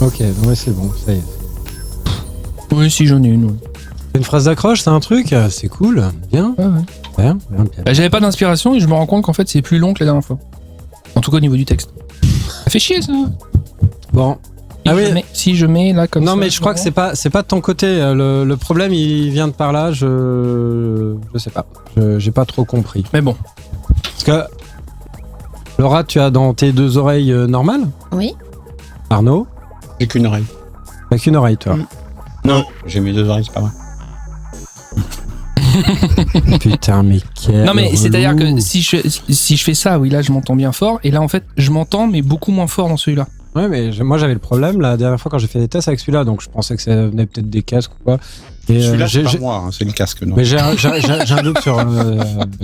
Ok, ouais, c'est bon, ça y est. Oui, si j'en ai une. Ouais. C'est une phrase d'accroche, c'est un truc. C'est cool, bien. Ouais. Bien. Bah, j'avais pas d'inspiration et je me rends compte qu'en fait c'est plus long que la dernière fois. En tout cas au niveau du texte. Ça fait chier ça. Bon. Si je mets là comme ça. Non, mais je crois que c'est pas de ton côté. Le problème, il vient de par là. Je sais pas. J'ai pas trop compris. Mais bon. Parce que Laura, tu as dans tes deux oreilles normales. Oui. Arnaud, J'ai qu'une oreille. t'as qu'une oreille, toi. Non, j'ai mes deux oreilles, c'est pas vrai. Putain, mais quel Non mais relou. c'est-à-dire que si je fais ça, oui là je m'entends bien fort et là en fait je m'entends mais beaucoup moins fort dans celui-là. Ouais, mais moi j'avais le problème la dernière fois quand j'ai fait des tests avec celui-là, donc je pensais que ça venait peut-être des casques ou quoi. Et, Celui-là, c'est pas moi, hein, c'est le casque. Non. Mais j'ai un doute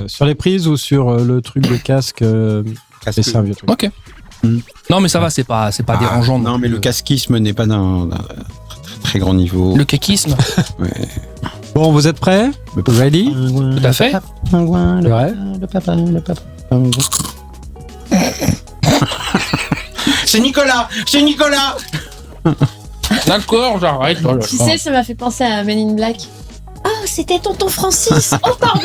sur les prises ou sur le truc de casque. Casque. C'est un vieux truc. Ok. Non mais ça va, c'est pas dérangeant. Non, mais le casquisme n'est pas d'un très grand niveau. Le caquisme. Ouais. Bon, vous êtes prêts? Ready? Tout à fait. C'est vrai? C'est Nicolas. D'accord, j'arrête. Tu sais, ça m'a fait penser à Men in Black. Oh, c'était tonton Francis. Oh, pardon.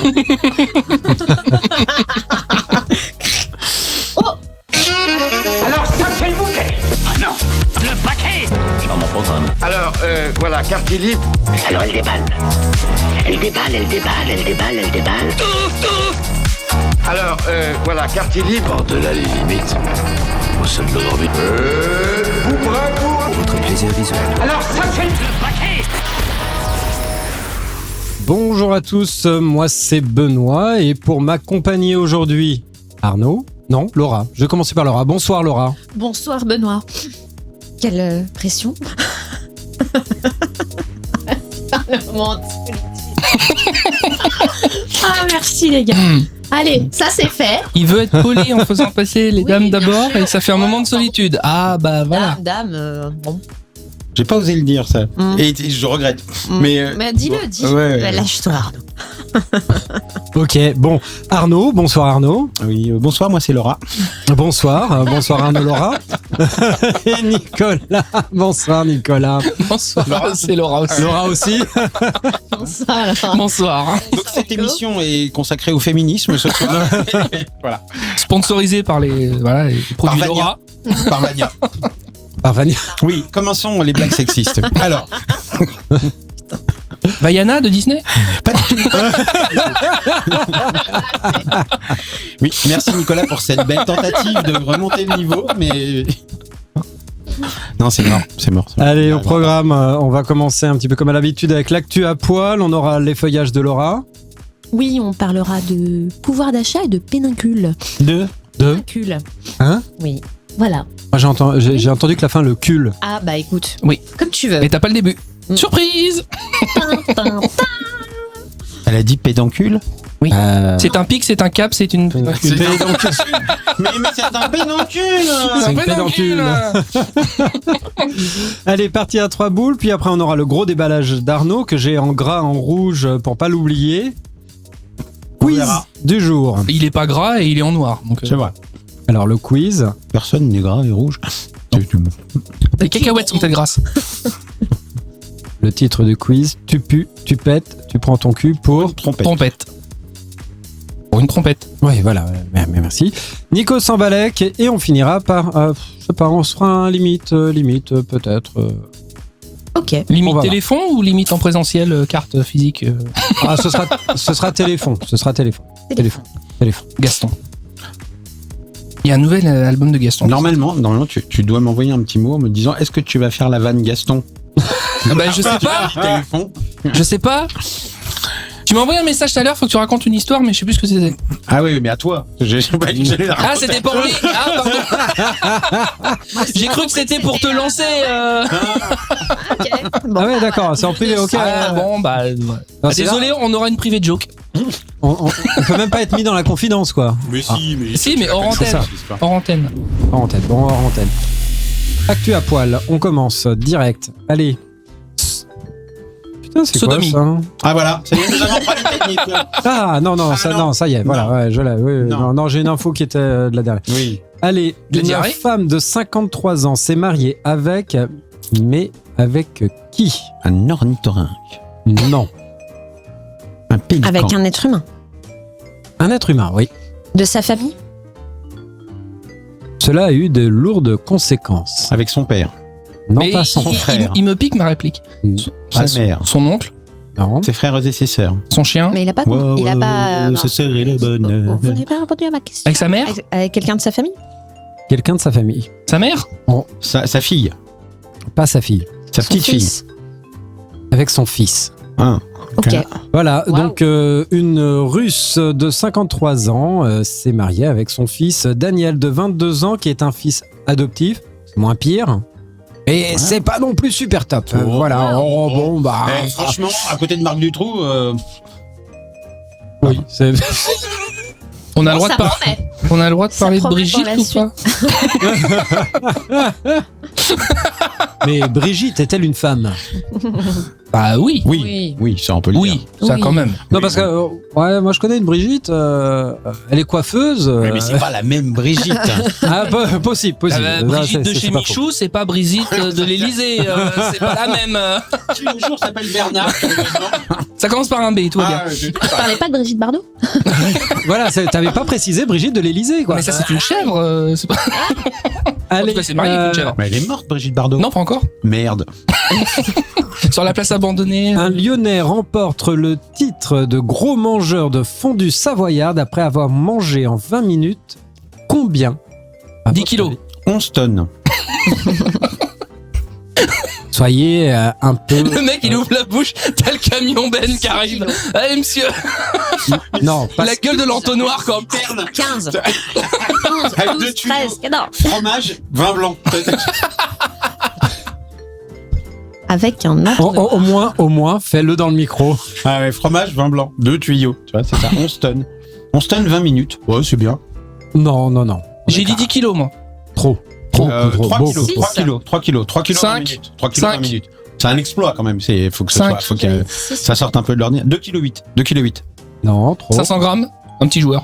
Alors, ça c'est le bouquet. Ah non, le paquet. Dans mon programme. Alors, voilà, quartier libre. Alors elle déballe. Elle déballe. Alors, voilà, quartier libre. De là les limites, au sol de l'orbite. Vous prêts pour Votre plaisir visuel. Alors, ça c'est le paquet. Bonjour à tous, moi c'est Benoît et pour m'accompagner aujourd'hui, Arnaud. Non, Laura. Je vais commencer par Laura. Bonsoir Laura. Bonsoir Benoît. Quelle pression. Le moment de solitude. Ah merci les gars. Allez, ça c'est fait. Il veut être poli en faisant passer les Oui, dames bien d'abord sûr. et ça fait un moment de solitude. Ah bah voilà. Dame, bon. J'ai pas osé le dire, ça. Mm. Et je regrette. Mais dis-le, bon, dis-le. ouais. Lâche-toi Arnaud. Ok, bon. Arnaud, bonsoir Arnaud. Oui, bonsoir, moi c'est Laura. Bonsoir, bonsoir Arnaud Laura. Et Nicolas, bonsoir Nicolas. Bonsoir, c'est Laura aussi. Laura aussi. Bonsoir alors. Bonsoir. Donc cette émission est consacrée au féminisme ce soir. Voilà. Sponsorisé par les produits Par Laura. Par Vania. Parvania. Oui, commençons les blagues sexistes. Alors, Vaiana de Disney. oui, merci Nicolas pour cette belle tentative de remonter le niveau, mais... Non, c'est mort. Allez, au programme, on va commencer un petit peu comme à l'habitude avec l'actu à poil. On aura les feuillages de Laura. Oui, on parlera de pouvoir d'achat et de pénincule. Deux. Pénincule. Hein? Oui. Voilà. Moi, j'ai entendu que la fin, le cul. Ah bah écoute. Oui. Comme tu veux. Mais t'as pas le début. Surprise. Elle a dit pédancule. Oui. C'est un pic, c'est un cap, c'est une. Mais c'est un pédancule. C'est une pédancule. Allez, parti à 3 boules. Puis après, on aura le gros déballage d'Arnaud que j'ai en gras, en rouge pour pas l'oublier. Quiz du jour. Il est pas gras et il est en noir. Donc, C'est vrai. Alors, le quiz. Personne n'est gras et rouge. les cacahuètes sont peut-être grasses. Le titre du quiz. Tu pues, tu pètes, tu prends ton cul pour... Trompette. Pour une trompette. Oui, voilà. Merci. Nico Sambalek. Et on finira par... je sais pas, on se fera un limite peut-être. Ok. Limite On va téléphone ou limite en présentiel, carte physique Ah, ce sera téléphone. Téléphone. Gaston. Il y a un nouvel album de Gaston. Normalement, tu dois m'envoyer un petit mot en me disant est-ce que tu vas faire la vanne Gaston? Bah, je sais pas. Téléphone. Je sais pas. Tu m'as envoyé un message tout à l'heure, faut que tu racontes une histoire, mais je sais plus ce que c'était. Ah oui, mais à toi. Ah, c'était pour lui. Ah, pardon. J'ai cru que c'était pour te lancer. Ok. Bon. Ah ouais, d'accord, c'est en privé, ok. Ah, bon, bah. Non, c'est Désolé, on aura une privée joke. On peut même pas être mis dans la confidence, quoi. Mais si, Si, mais hors C'est antenne. ça. Hors antenne. Hors antenne, bon, hors antenne. Actu à poil, on commence direct. Allez. Putain, c'est quoi Sodomie. ça? Ah voilà, ça y est, nous avons pas les techniques. Ah non, ça y est, voilà, ouais, je l'ai. Oui, non, j'ai une info qui était de la dernière. Oui. Allez, De une diarrhée femme de 53 ans s'est mariée avec Mais avec qui? Un ornithorynque. Non. Un pélican. Avec un être humain. Un être humain, oui. De sa famille. Cela a eu de lourdes conséquences. Avec son père. Non, Mais pas son frère. il me pique ma réplique. Sa mère. Son oncle, Non. Ses frères et ses sœurs. son chien, Mais il a pas. il a pas. non. Sa sœur est la bonne. Vous n'avez pas répondu à ma question. avec sa mère, Avec quelqu'un de sa famille. Quelqu'un de sa famille. sa mère, Sa fille. Pas sa fille. Sa Son petite fille. fils. Avec son fils. Ah. Ok. Voilà, Wow. donc une Russe de 53 ans s'est mariée avec son fils Daniel de 22 ans qui est un fils adoptif. C'est moins pire. Et c'est pas non plus super top. Voilà. Oh, bon, bah. Franchement, à côté de Marc Dutroux, Oui, c'est. on a le droit Ça de parler. promet. On a le droit de Ça parler de promet Brigitte pour la ou pas? Mais Brigitte est-elle une femme? Bah oui. oui, ça on peut le dire. Oui, ça Oui. quand même. Non, parce que ouais, moi je connais une Brigitte. Elle est coiffeuse. Mais c'est pas la même Brigitte. Ah, possible. Non, Brigitte de c'est chez pas faux. Michou, c'est pas Brigitte de l'Elysée. C'est pas la même. Qui un jour s'appelle Bernard. Ça commence par un B, tout va bien. Tu parlais pas de Brigitte Bardot? Voilà, t'avais pas précisé Brigitte de l'Elysée, quoi. Mais ça, c'est une chèvre. C'est pas... En Allez, tout cas, c'est marié avec une chèvre. Mais elle est morte, Brigitte Bardot. Non, pas encore. Merde. Sur la place abandonnée. un Lyonnais remporte le titre de gros mangeur de fondue savoyarde après avoir mangé en 20 minutes combien? À 10 votre kilos. avis 11 tonnes. Soyez un peu. Le mec, il ouvre la bouche, t'as le camion Ben qui arrive. Allez, monsieur. Non, pas La gueule de l'entonnoir, comme. 15. 11, Avec 2 12, tuyaux. 13, 14. Fromage, vin blanc. Avec un autre. au moins, fais-le dans le micro. Ah ouais, fromage, vin blanc. 2 tuyaux. Tu vois, c'est ça. 11 tonnes. 11 tonnes, 20 minutes. Ouais, c'est bien. Non. J'ai dit 10 kilos, moi. Trop. 3 beaucoup kilos, trop. 3 kilos, 3 kilos, 3 kilos, 20 5, minutes. 3 kilos, 20 5. minutes. C'est un exploit quand même. Faut que ce 5. soit, faut que ça sorte un peu de l'ordinaire. 2 kg 8. 2 kg 8. Non, trop. 500 grammes, un petit joueur.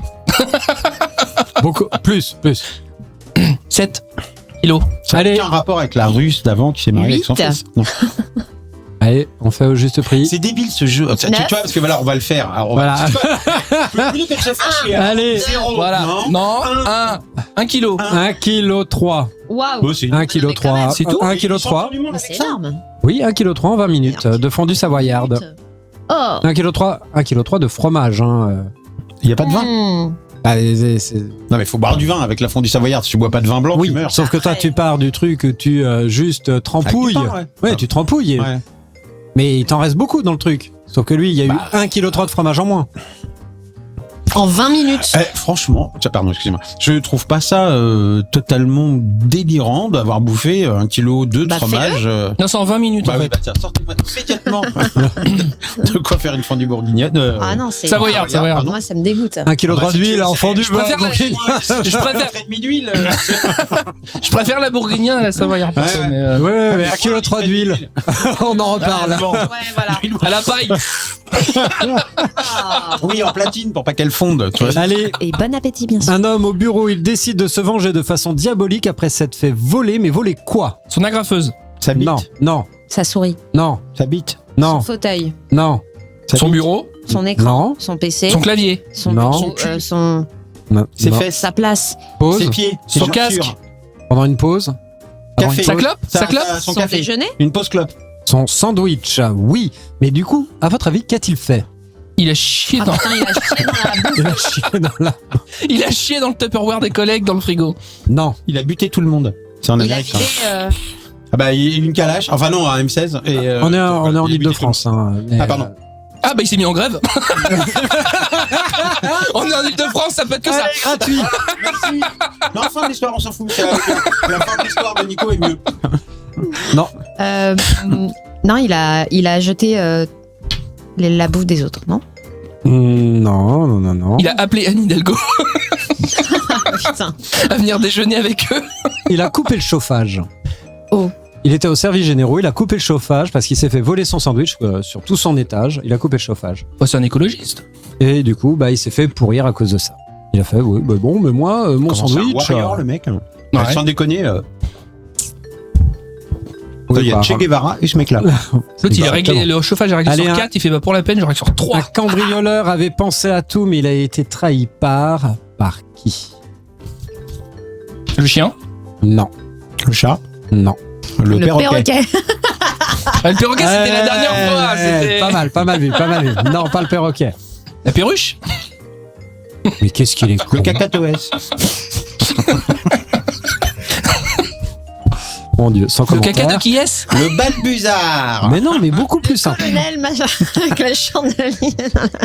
Beaucoup. Plus. 7 kilos. Ça n'a Allez. aucun rapport avec la Russe d'avant qui s'est mariée avec son 8. fils. Non. Allez, on fait au juste prix. C'est débile ce jeu. Tu vois, parce que voilà, on va le faire. Alors, on Voilà. va... Plutôt que de se faire chier. Allez. 0. Voilà. Non, 1 kilo. 1 kg 3. Waouh. Bon, c'est une- 1 kg 3. C'est tout 1 kg 3. Mais c'est énorme. Oui, 1 kg 3 en 20 minutes de fondue savoyarde. Oh. 1 kg 3 de fromage. Hein. Il n'y a pas de vin. Mmh. Ah, c'est- Non, mais il faut boire du vin avec la fondue savoyarde. Si tu bois pas de vin blanc, Oui, tu meurs. sauf que toi, tu pars du truc que tu juste trempouilles. Avec du pain, Ouais, tu trempouilles. Ouais. Mais il t'en reste beaucoup dans le truc. Sauf que lui, il y a eu 1 kg 3 de fromage en moins. En 20 minutes. Franchement, pardon, excusez-moi. Je trouve pas ça totalement délirant d'avoir bouffé 1 kg 2 de Bah, fromage. Non, c'est en 20 minutes, Bah en oui, fait. bah tiens, sortez-moi immédiatement de quoi faire une fondue bourguignonne. Ah non, c'est. Savoyarde, Savoyarde. Moi, ça me dégoûte. 1 kg 3 d'huile en fondue. je préfère la- Je préfère, d'huile. je préfère la bourguignon à la savoyarde. Ouais, perso, ouais. mais, Ouais, mais 1 kg 3 d'huile. On en reparle. Ouais, voilà. à la paille. Ah. Oui, en platine pour pas qu'elle fonde. Tu vois. Allez, Et bon appétit, bien sûr. un homme au bureau, il décide de se venger de façon diabolique après s'être fait voler. Mais voler quoi? Son agrafeuse. Ça bite. Non. Sa souris, Ça bite. Non. son fauteuil, Non. Ça Son bite. bureau. son écran, Non. son PC, Son clavier. son Non. son Non. Ses Non. fesses. sa place, Pause. Ses pieds. Son ses casque. jointures. Pendant une pause. Pendant Café. une Sa pause. clope. Sa clope. Son son café. déjeuner. Une pause clope. Son sandwich. Oui. Mais du coup, à votre avis, qu'a-t-il fait? Il a chié Ah dans. putain, il a chié dans la bouffe. Il a chié dans la. Il a chié dans le Tupperware des collègues dans le frigo. Non. Il a buté tout le monde. C'est en Il a Amérique. filé. Ah bah il y a eu une calache. Enfin non, un M16. Et, On est en il a buté Ile-de-France. Hein, mais, Ah, pardon. Ah bah il s'est mis en grève. On est en Ile-de-France, ça peut être que ça. gratuit. tout le monde. Non, fin de l'histoire, on s'en fout. C'est la fin de l'histoire de Nico est mieux. Non, il a jeté la bouffe des autres, non? Non. Il a appelé Anne Hidalgo Putain. à venir déjeuner avec eux. Il a coupé le chauffage. Oh. Il était au service généraux, il a coupé le chauffage parce qu'il s'est fait voler son sandwich sur tout son étage. Il a coupé le chauffage. Bah, c'est un écologiste. Et du coup, il s'est fait pourrir à cause de ça. Il a fait, oui, bon, mais moi, mon Comment ça, sandwich. Warrior, le mec. Ouais. Sans déconner. Il y a Che Guevara et ce mec-là. L'autre, il est réglé, Exactement. le chauffage est réglé Allez, sur un- 4, il fait pour la peine, je règle sur 3. Un cambrioleur avait pensé à tout, mais il a été trahi par qui? Le chien. Non, Le chat. non. Le Le perroquet. perroquet. Ah, le perroquet, c'était la dernière fois. C'était Pas mal vu. Non, pas le perroquet. la perruche. Mais qu'est-ce qu'il est con. Le cacatoès. Mon Dieu, sans Le commentaire. caca de qui est-ce? Le balbuzard. Mais non, mais beaucoup plus simple. Colonel, machin, avec le chandelier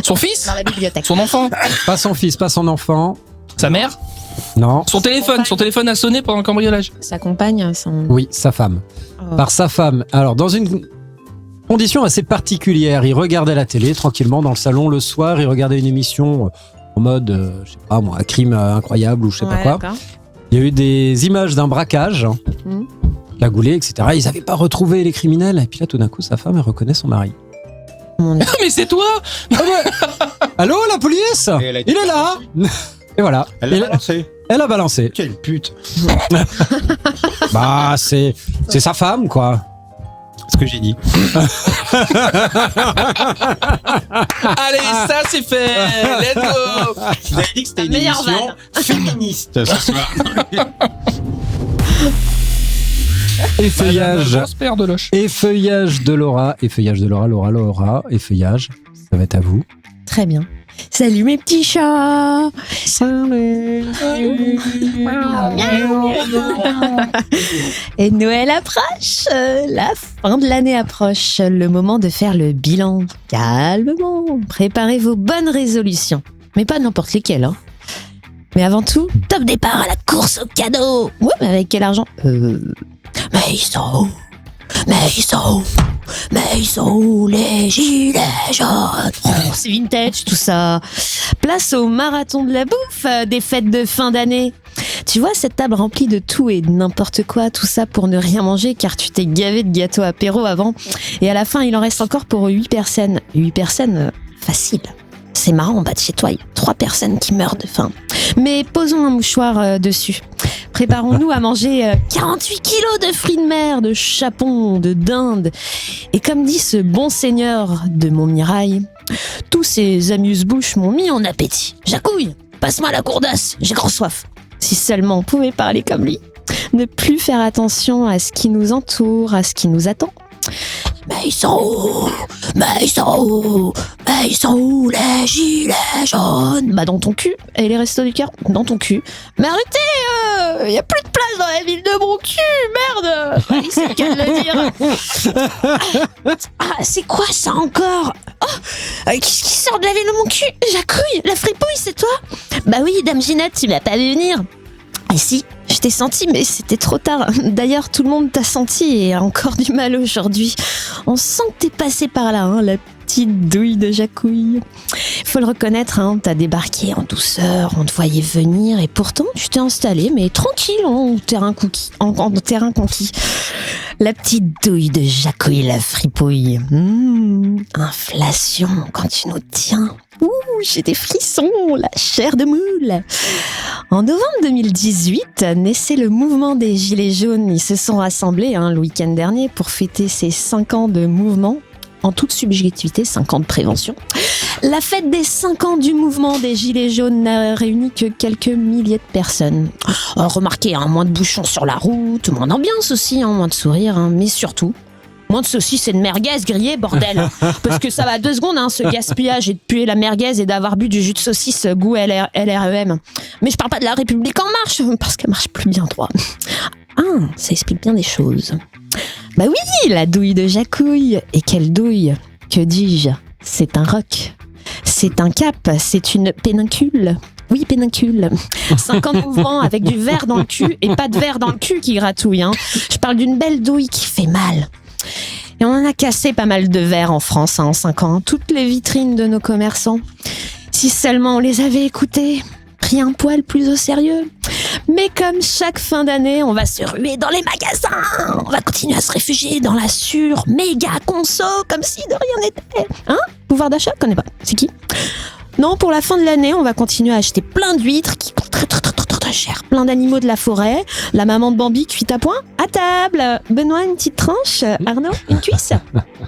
Son fils? dans la bibliothèque. Son enfant? Pas son fils, pas son enfant. Sa mère? Non. Son téléphone a sonné pendant le cambriolage. Sa compagne, son. Oui, sa femme. Oh. Par sa femme. Alors, dans une condition assez particulière, il regardait la télé tranquillement dans le salon le soir. Il regardait une émission en mode, je sais pas moi, un crime incroyable ou je sais pas Ouais, quoi. d'accord. Il y a eu des images d'un braquage, Mhm. cagoulé, etc. Ils n'avaient pas retrouvé les criminels. Et puis là, tout d'un coup, sa femme, elle reconnaît son mari. Mon Dieu. Mais c'est toi! Allô, la police? Et elle a- Il est là. Et voilà. Elle l'a Il- balancé. elle a balancé. Quelle pute. Bah, c'est sa femme, quoi. Ce que j'ai dit. Allez, ça c'est fait! Let's go! Vous avez dit que c'était une meilleure émission féministe ce soir. Effeuillage. Grosse paire de loches. Effeuillage de Laura. Effeuillage de Laura. Laura. Effeuillage. Ça va être à vous. Très bien. Salut mes petits chats. Et Noël approche, la fin de l'année approche, le moment de faire le bilan. Calmement, préparez vos bonnes résolutions. Mais pas n'importe lesquelles, hein. Mais avant tout, top départ à la course au cadeau. Ouais, mais avec quel argent Mais ils sont où? Mais ils sont où les gilets jaunes? Oh, c'est vintage tout ça. Place au marathon de la bouffe des fêtes de fin d'année. Tu vois cette table remplie de tout et de n'importe quoi, tout ça pour ne rien manger car tu t'es gavé de gâteaux apéro avant. Et à la fin, il en reste encore pour 8 personnes. 8 personnes, facile. C'est marrant, en bas de chez toi, il y a 3 personnes qui meurent de faim. Mais posons un mouchoir dessus. Préparons-nous à manger 48 kilos de fruits de mer, de chapon, de dinde. Et comme dit ce bon seigneur de Montmirail, tous ces amuse-bouches m'ont mis en appétit. Jacouille, passe-moi la courdasse, j'ai grand soif. Si seulement on pouvait parler comme lui. Ne plus faire attention à ce qui nous entoure, à ce qui nous attend. Mais ils sont où? Mais ils sont où? Mais ils sont où les gilets jaunes? Bah dans ton cul. Et les restos du cœur? Dans ton cul. Mais arrêtez, y a plus de place dans la ville de mon cul, merde. Ouais, c'est le cas de le dire. Ah, c'est quoi ça encore? Oh, qu'est-ce qui sort de la ville de mon cul? Jacouille, la fripouille, c'est toi? Bah oui, Dame Ginette, tu m'as pas vu venir. Et si, je t'ai senti, mais c'était trop tard. D'ailleurs, tout le monde t'a senti et a encore du mal aujourd'hui. On sent que t'es passé par là, hein, la petite douille de Jacouille. Faut le reconnaître, hein, t'as débarqué en douceur, on te voyait venir et pourtant tu t'es installé, mais tranquille, en terrain conquis. La petite douille de Jacouille, la fripouille. Inflation quand tu nous tiens. Ouh, j'ai des frissons, la chair de moule. En novembre 2018, naissait le mouvement des Gilets jaunes. Ils se sont rassemblés le week-end dernier pour fêter ces 5 ans de mouvement. En toute subjectivité, 5 ans de prévention. La fête des 5 ans du mouvement des Gilets jaunes n'a réuni que quelques milliers de personnes. Remarquez, moins de bouchons sur la route, moins d'ambiance aussi, moins de sourires, mais surtout, moins de saucisses et de merguez grillées, bordel. Parce que ça va 2 secondes, ce gaspillage et de puer la merguez et d'avoir bu du jus de saucisse goût LREM. Mais je parle pas de la République en marche, parce qu'elle marche plus bien droit. Ça explique bien des choses. Bah oui, la douille de Jacouille. Et quelle douille? Que dis-je? C'est un roc. C'est un cap. C'est une pénincule. Oui, pénincule. 5 ans de mouvement avec du verre dans le cul et pas de verre dans le cul qui gratouille. Je parle d'une belle douille qui fait mal. Et on en a cassé pas mal de verres en France en 5 ans. Toutes les vitrines de nos commerçants. Si seulement on les avait écoutés, pris un poil plus au sérieux. Mais comme chaque fin d'année, on va se ruer dans les magasins. On va continuer à se réfugier dans la méga conso comme si de rien n'était. Pouvoir d'achat, je connais pas. C'est qui? Non, pour la fin de l'année, on va continuer à acheter plein d'huîtres qui coûtent très cher. Plein d'animaux de la forêt. La maman de Bambi cuite à point. À table. Benoît, une petite tranche. Arnaud, une cuisse.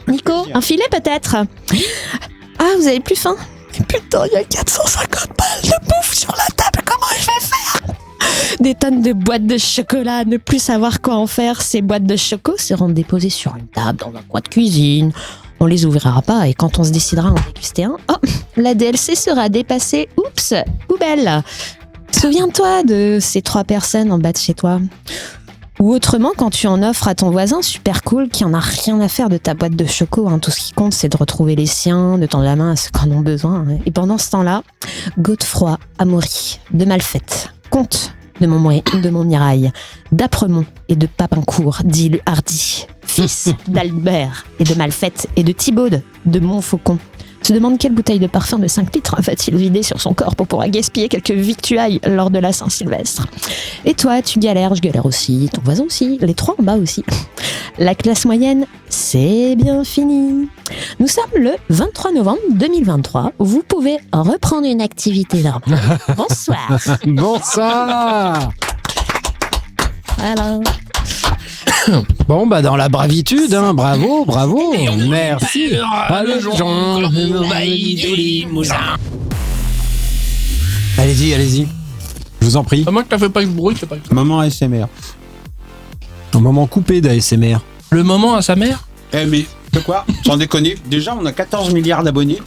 Nico, un filet peut-être. Ah, vous avez plus faim? Putain, il y a 450 balles de bouffe sur la table. Comment je vais faire? Des tonnes de boîtes de chocolat. Ne plus savoir quoi en faire. Ces boîtes de choco seront déposées sur une table dans un coin de cuisine. On les ouvrira pas et quand on se décidera à en déguster un, la DLC sera dépassée. Oups, poubelle. Souviens-toi de ces 3 personnes en bas de chez toi. Ou autrement, quand tu en offres à ton voisin super cool qui en a rien à faire de ta boîte de choco, tout ce qui compte c'est de retrouver les siens, de tendre la main à ceux qui en ont besoin. Et pendant ce temps-là, Godefroy, Amaury, de Malfait, Comte de Montmirail, d'Apremont et de Papincourt, dit le hardi, fils d'Albert et de Malfait et de Thibaude de Montfaucon, se demande quelle bouteille de parfum de 5 litres va-t-il vider sur son corps pour pouvoir gaspiller quelques victuailles lors de la Saint-Sylvestre. Et toi, tu galères, je galère aussi, ton voisin aussi, les 3 en bas aussi. La classe moyenne, c'est bien fini. Nous sommes le 23 novembre 2023. Vous pouvez reprendre une activité normale. Bonsoir. Bonsoir. Voilà. Bon, bah, dans la bravitude, bravo. Merci. Allez-y. Je vous en prie. À moins que t'as fait pas de bruit, c'est pas grave. Moment ASMR. Un moment coupé d'ASMR. Le moment à sa mère? Eh mais, de quoi? Sans déconner, déjà on a 14 milliards d'abonnés.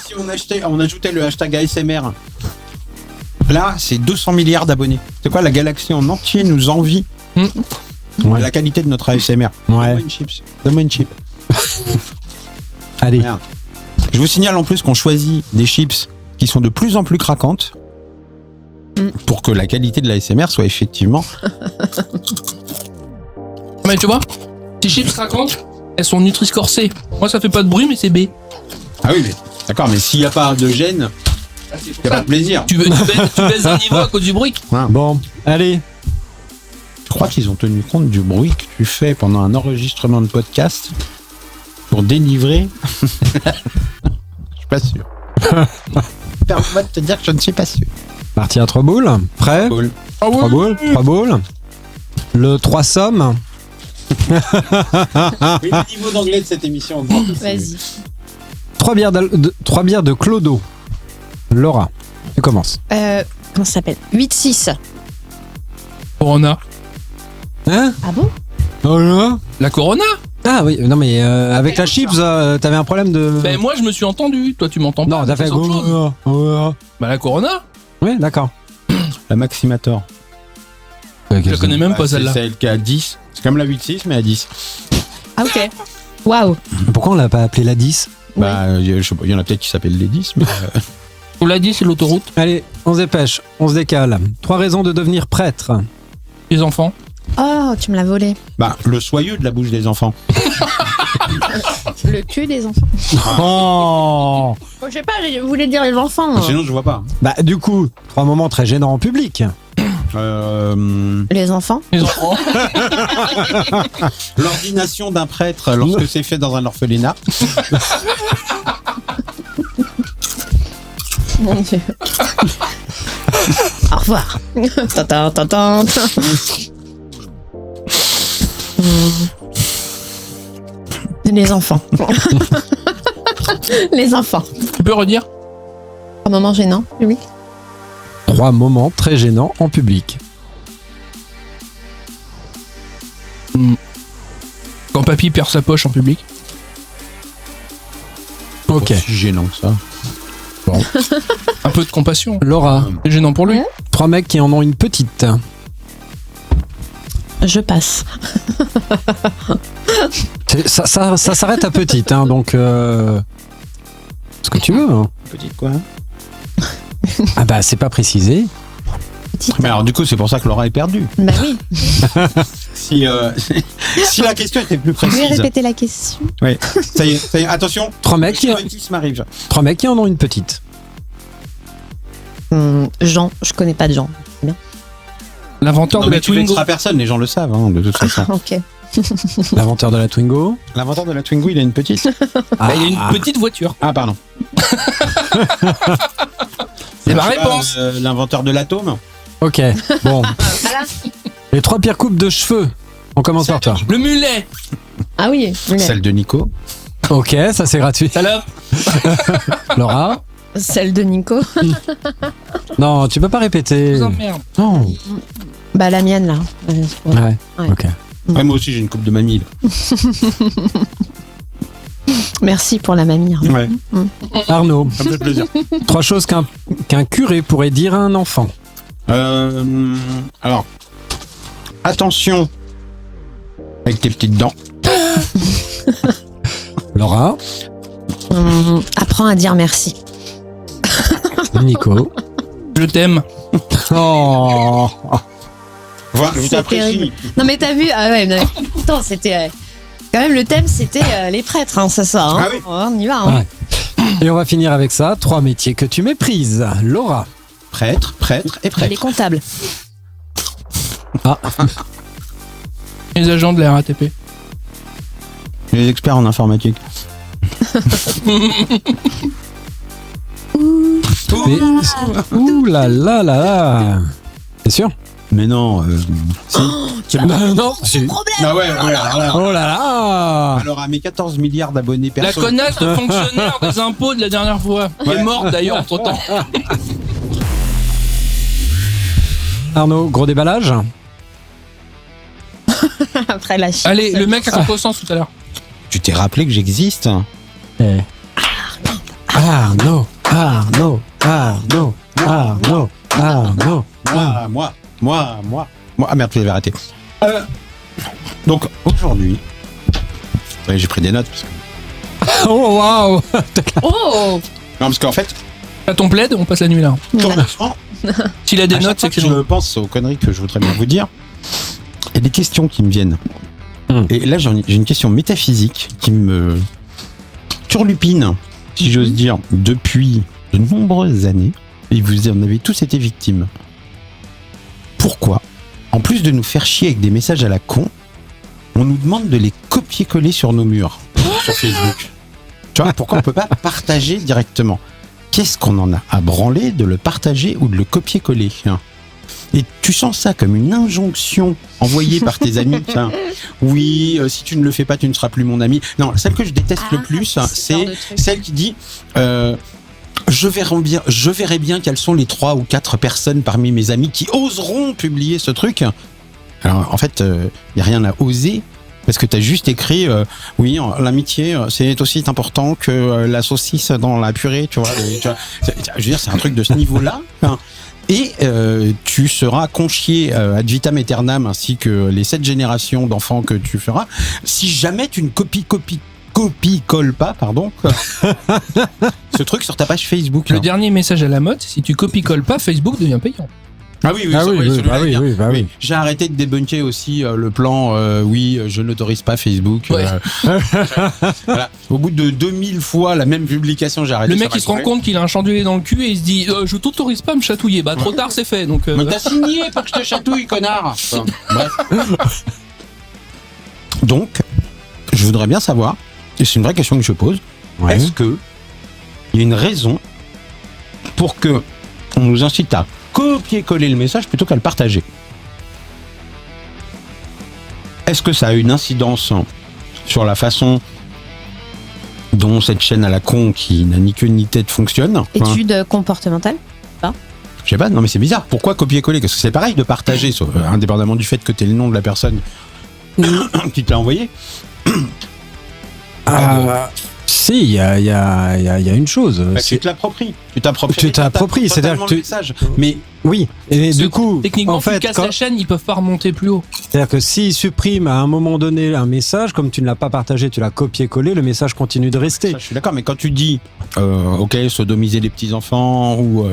Si on ajoutait le hashtag ASMR, là c'est 200 milliards d'abonnés. C'est quoi, la galaxie en entier nous envie Ouais. la qualité de notre ASMR. Ouais. Donne-moi une chip. Allez. Merde. Je vous signale en plus qu'on choisit des chips qui sont de plus en plus craquantes pour que la qualité de l'ASMR soit effectivement... Mais tu vois, ces chips craquantes, elles sont Nutri-Score C. Moi ça fait pas de bruit mais c'est B. Ah oui, mais d'accord, mais s'il n'y a pas de gêne, il n'y a pas de plaisir. Tu baisses un niveau à cause du bruit. Bon, allez. Je crois qu'ils ont tenu compte du bruit que tu fais pendant un enregistrement de podcast pour délivrer. Je suis pas sûr. Permets-moi de te dire que je ne suis pas sûr. Parti à 3 boules. Prêt? Cool. 3 boules. Le 3 sommes. Oui, le niveau d'anglais de cette émission. Vas-y. 3 bières de Clodo. Laura, tu commences. Comment ça s'appelle? 8-6. Corona. Hein? Ah bon? Oh là? La Corona? Ah oui, non mais avec la chips, t'avais un problème de... Ben moi je me suis entendu, toi tu m'entends pas. Non, t'as fait... C'est autre chose. Bah la Corona? Oui, d'accord. La Maximator. Je la connais même pas C'est celle-là. celle qui est à 10. C'est comme la 8-6, mais à 10. Ah ok. Waouh. Pourquoi on l'a pas appelé la 10? Bah, je sais pas, il y en a peut-être qui s'appellent les 10, mais... On l'a dit, c'est l'autoroute. Allez, on se dépêche, on se décale. 3 raisons de devenir prêtre. Les enfants. Oh, tu me l'as volé. Bah, le soyeux de la bouche des enfants. Le cul des enfants. Oh. Je sais pas, je voulais dire les enfants. Sinon, je vois pas. Bah du coup, 3 moments très gênants en public. Les enfants. Les enfants. L'ordination d'un prêtre lorsque c'est fait dans un orphelinat. Mon Dieu. Au revoir. Tintin. Les enfants. Les enfants. Tu peux redire? Un moment gênant. Oui. 3 moments très gênants en public. Quand papy perd sa poche en public. Ok. C'est gênant que ça. Un peu de compassion. Laura, C'est gênant pour lui. 3 mecs qui en ont une petite. Je passe. Ça s'arrête à petite, donc... Ce que tu veux. Hein. Petite quoi? Ah bah c'est pas précisé. Mais alors du coup, c'est pour ça que Laura est perdue. Bah oui. Si la question était plus Vous pouvez précise. répéter la question? Oui. Ça y est, attention. 3 mecs, Le bêtise m'arrive. 3 mecs qui en ont une petite. Jean, je connais pas de Jean. L'inventeur Non, de mais la tu Twingo. vexeras personne, les gens le savent, de toute façon. Ok. L'inventeur de la Twingo. L'inventeur de la Twingo, il a une petite. Bah, il y a une petite voiture. Ah, pardon. C'est ma réponse. L'inventeur de l'atome. Ok, bon. Les 3 pires coupes de cheveux. On commence par toi. Le mulet. Ah oui. Celle de Nico. Ok, ça c'est gratuit. Salope. Laura? Celle de Nico. Non, tu peux pas répéter. Je vous emmerde. Non. Bah la mienne là. Ouais, Ouais. ok. Ouais, moi aussi j'ai une coupe de mamie. Merci pour la mamie. hein. Ouais. Arnaud, Ça me fait plaisir. 3 choses qu'un curé pourrait dire à un enfant. Alors, attention avec tes petites dents. Laura, Apprends à dire merci. Nico. Je t'aime. Oh. Voilà, je C'est t'apprécie. terrible. Non mais t'as vu, ah ouais, non, attends, c'était quand même le thème, c'était les prêtres, hein, ça sort. Hein. Ah oui. On y va. Hein. Ouais. Et on va finir avec ça. 3 métiers que tu méprises. Laura. Prêtre et Les prêtre. comptables. Ah. Les agents de la RATP. Les experts en informatique. Mais- Ouh là là là là. C'est sûr? Mais non. Si. Non. Ah ouais, alors, Oh là là. alors, à mes 14 milliards d'abonnés La perso. connasse de fonctionnaire des impôts de la dernière fois. Qui est morte d'ailleurs entre temps. Arnaud, gros déballage. Après la chute. Allez, le mec à contre-sens tout à l'heure. Tu t'es rappelé que j'existe? Eh. Arnaud. Arnaud. Arnaud. Arnaud. Arnaud. Moi. Ah merde, tu l'avais raté. Donc, aujourd'hui. Ouais, j'ai pris des notes. Oh waouh. Oh. Non, parce qu'en fait, T'as ton plaid, on passe la nuit là. S'il a des à chaque notes, fois c'est que que c'est je pense aux conneries que je voudrais bien vous dire, il y a des questions qui me viennent. Et là, j'ai une question métaphysique qui me turlupine, si j'ose dire, depuis de nombreuses années. Et vous en avez tous été victimes. Pourquoi, en plus de nous faire chier avec des messages à la con, on nous demande de les copier-coller sur nos murs, sur Facebook? Tu vois, pourquoi on peut pas partager directement? Qu'est-ce qu'on en a à branler de le partager ou de le copier-coller, hein? Et tu sens ça comme une injonction envoyée par tes amis. Tiens, oui, si tu ne le fais pas, tu ne seras plus mon ami. Non, celle que je déteste le plus, hein, ce genre c'est de truc. celle qui dit je verrai bien quelles sont les 3 ou 4 personnes parmi mes amis qui oseront publier ce truc. Alors, en fait, il n'y a rien à oser. Parce que tu as juste écrit, oui, l'amitié, c'est aussi important que la saucisse dans la purée, tu vois. Je veux dire, c'est un truc de ce niveau-là. Hein. Et tu seras conchié ad vitam aeternam, ainsi que les 7 générations d'enfants que tu feras, si jamais tu ne copie-colle pas, pardon, ce truc sur ta page Facebook. Le hein. dernier message à la mode, si tu copies-colles pas, Facebook devient payant. Ah oui, Ah ça, oui, oui, oui, celui-là bah est oui, bien. oui, bah oui. J'ai arrêté de débunker aussi le plan oui, je n'autorise pas Facebook. Ouais. Voilà. Au bout de 2000 fois la même publication, j'ai arrêté. Le ça mec m'a il se rend gonflé. compte qu'il a un chandelier dans le cul et il se dit je t'autorise pas à me chatouiller. Bah trop tard c'est fait donc. Mais t'as signé pour que je te chatouille, connard. Enfin, bref. Donc, je voudrais bien savoir, et c'est une vraie question que je pose, Ouais. est-ce que il y a une raison pour que on nous incite à copier-coller le message plutôt qu'à le partager? Est-ce que ça a une incidence sur la façon dont cette chaîne à la con qui n'a ni queue ni tête fonctionne? Hein? Étude comportementale. Je sais pas, non mais c'est bizarre. Pourquoi copier-coller? Parce que c'est pareil de partager, sauf, indépendamment du fait que t'aies le nom de la personne qui te l'a envoyé. Si, il y a une chose. Bah, c'est- tu te l'appropries. Tu t'appropries. Tu t'appropries, c'est-à-dire que le tu- message. Mais Oui, et du coup, techniquement en fait, tu casses la chaîne, ils peuvent pas remonter plus haut. c'est-à-dire que s'il supprime à un moment donné un message, comme tu ne l'as pas partagé, tu l'as copié-collé, le message continue de rester. ça, je suis d'accord. Mais quand tu dis, ok, sodomiser des petits enfants ou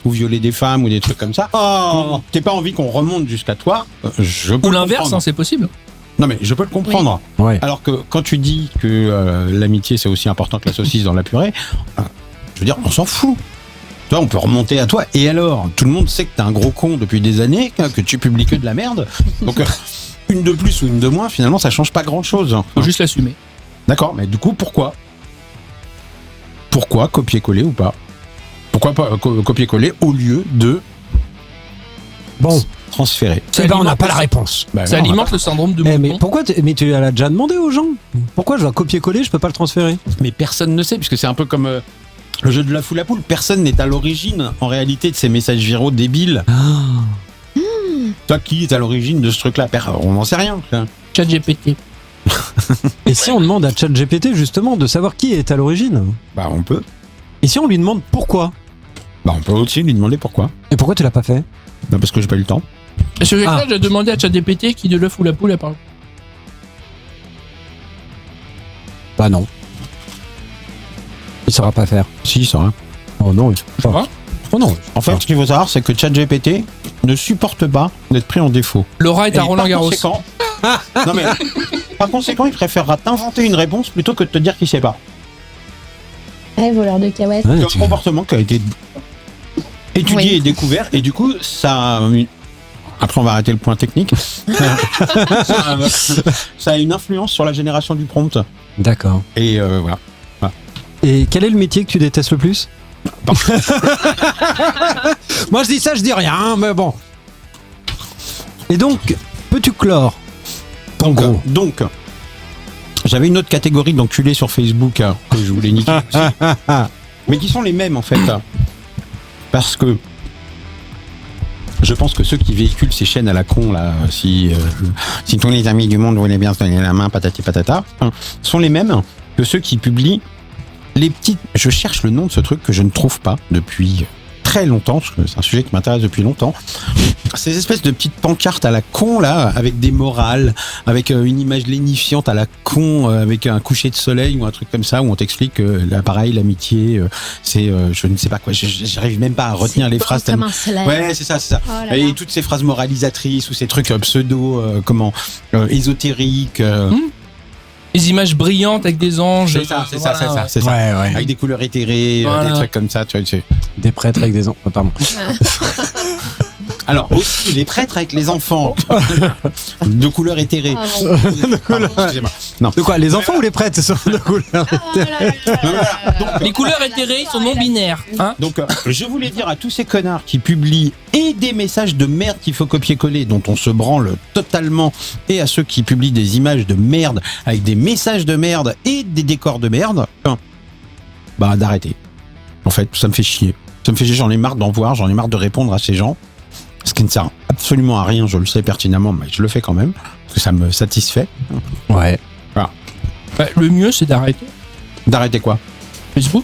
violer des femmes ou des trucs comme ça, t'as pas envie qu'on remonte jusqu'à toi. Je peux Ou le l'inverse, comprendre. hein, c'est possible. Non mais je peux le comprendre. Ouais. Alors que quand tu dis que l'amitié c'est aussi important que la saucisse dans la purée, je veux dire, on s'en fout. Tu vois, on peut remonter à toi. Et alors, tout le monde sait que t'es un gros con depuis des années, que tu publies que de la merde. Donc, une de plus ou une de moins, finalement, ça change pas grand-chose. Faut juste l'assumer. D'accord, mais du coup, pourquoi copier-coller ou pas? Pourquoi pas copier-coller au lieu de Bon, transférer? Ça eh ben, on n'a alimente pas la le- réponse. Bah, Ça non, on va alimente pas. le syndrome de Mais mouton. pourquoi mais tu l'as déjà demandé aux gens? Pourquoi je dois copier-coller, je peux pas le transférer? Mais personne ne sait, puisque c'est un peu comme le jeu de la foule à poule. Personne n'est à l'origine, en réalité, de ces messages viraux débiles. Toi, qui est à l'origine de ce truc-là? On n'en sait rien. Chat GPT. Et si on demande à ChatGPT justement de savoir qui est à l'origine? Bah, on peut. Et si on lui demande pourquoi? Bah, on peut aussi lui demander pourquoi. Et pourquoi tu l'as pas fait? Non, parce que j'ai pas eu le temps. Et ce Ah. là j'ai demandé à Chat GPT qui de l'œuf ou la poule a parlé. Bah non. Il saura pas faire. Si, ça. Hein. Oh non. Quoi Oh non. En fait, ce qu'il faut savoir, c'est que ChatGPT ne supporte pas d'être pris en défaut. Laura est à Roland Garros. Non mais, par conséquent, il préférera t'inventer une réponse plutôt que de te dire qu'il sait pas. voleur de cacahuètes. Ouais, C'est un comportement qui a été étudié Oui. et découvert, et du coup, ça. Après, on va arrêter le point technique. Ça a une influence sur la génération du prompt. D'accord. Et voilà. Et quel est le métier que tu détestes le plus? Moi je dis ça, je dis rien, hein, mais bon. Et donc, peux-tu clore? En gros. Donc, j'avais une autre catégorie d'enculés sur Facebook que je voulais niquer aussi, mais qui sont les mêmes en fait. Parce que je pense que ceux qui véhiculent ces chaînes à la con, là, si tous les amis du monde voulaient bien se donner la main, patati patata, sont les mêmes que ceux qui publient les petites. Je cherche le nom de ce truc que je ne trouve pas depuis très longtemps, parce que c'est un sujet qui m'intéresse depuis longtemps. Ces espèces de petites pancartes à la con, là, avec des morales, avec une image lénifiante à la con, avec un coucher de soleil ou un truc comme ça, où on t'explique que l'appareil, l'amitié, c'est je ne sais pas quoi, j'arrive même pas à retenir les phrases. Comme un soleil. Ouais, c'est ça, c'est ça. Oh là Et là. toutes ces phrases moralisatrices ou ces trucs pseudo, ésotériques. Les images brillantes avec des anges. C'est ça, c'est ça, c'est ça, Voilà. c'est ça. Ouais, ouais. Avec des couleurs éthérées, Voilà. des trucs comme ça, tu vois. Des prêtres avec des enfants. Pardon. Alors, aussi, les prêtres avec les enfants. De couleurs éthérées. Ah bon. Pardon, excusez-moi. Non. De quoi? Les enfants ou les prêtres sont de couleur? Les couleurs éthérées sont non binaires. Hein Donc, je voulais dire à tous ces connards qui publient et des messages de merde qu'il faut copier-coller, dont on se branle totalement, et à ceux qui publient des images de merde avec des messages de merde et des décors de merde, bah d'arrêter. En fait, ça me fait chier. Ça me fait chier, j'en ai marre d'en voir, j'en ai marre de répondre à ces gens. Ce qui ne sert absolument à rien, je le sais pertinemment, mais je le fais quand même, parce que ça me satisfait. Ouais. Bah, le mieux, c'est d'arrêter D'arrêter quoi? Facebook.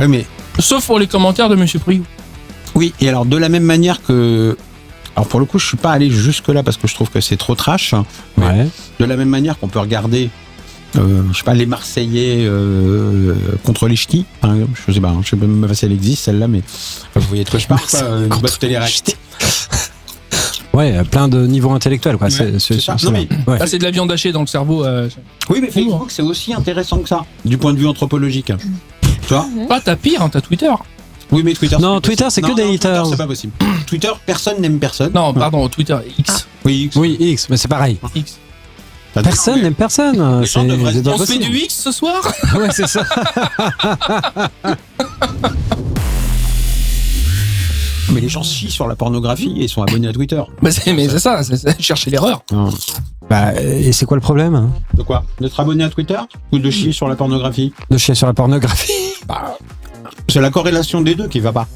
Oui, mais Sauf pour les commentaires de Monsieur Priou. oui, et alors de la même manière que... Alors pour le coup, je suis pas allé jusque-là parce que je trouve que c'est trop trash. Ouais. De la même manière qu'on peut regarder, je sais pas, les Marseillais contre les ch'tis, par exemple. Je sais pas, je sais même pas si elle existe celle-là, mais enfin, vous voyez de quoi je parle, quoi, une boîte télé-réalité. Ouais, plein de niveaux intellectuels, quoi. Ouais, c'est ça. Non, mais- ouais. Ah, c'est de la viande hachée dans le cerveau. Oui, mais Facebook, c'est aussi intéressant que ça, du point de vue anthropologique. Tu vois? Ah, t'as pire, hein, t'as Twitter. Oui, mais Twitter. Non, pas Twitter, possible. c'est que Non, des non, Twitter, haters. c'est pas possible. Twitter, personne n'aime personne. Non, pardon, Twitter X. Oui, Oui, X, mais c'est pareil. X. Personne n'aime personne. Les gens devraient se C'est pas On se fait possible. du X ce soir. Ouais, c'est ça. Mais les gens chient sur la pornographie et sont abonnés à Twitter. Bah, mais c'est ça, c'est chercher l'erreur. Bah, et c'est quoi le problème, hein, De quoi? D'être abonné à Twitter ou de chier sur la pornographie? de chier sur la pornographie? C'est la corrélation des deux qui va pas.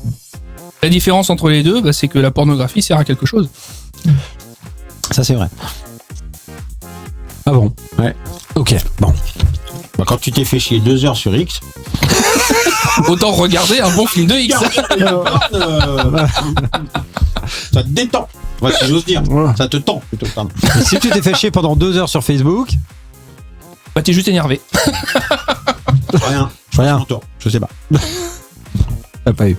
La différence entre les deux, bah, c'est que la pornographie sert à quelque chose. Ça, c'est vrai. Ah bon? Ouais. Ok, bon. Bah, quand tu t'es fait chier 2 heures sur X, Autant regarder un bon film de X. ça te détend. Ouais, si j'ose dire. Ouais. Ça te tend plutôt. Pardon. Et si tu t'es fait chier pendant 2 heures sur Facebook, Bah, t'es juste énervé. Rien. rien, Tort. Je sais pas. t'as pas eu.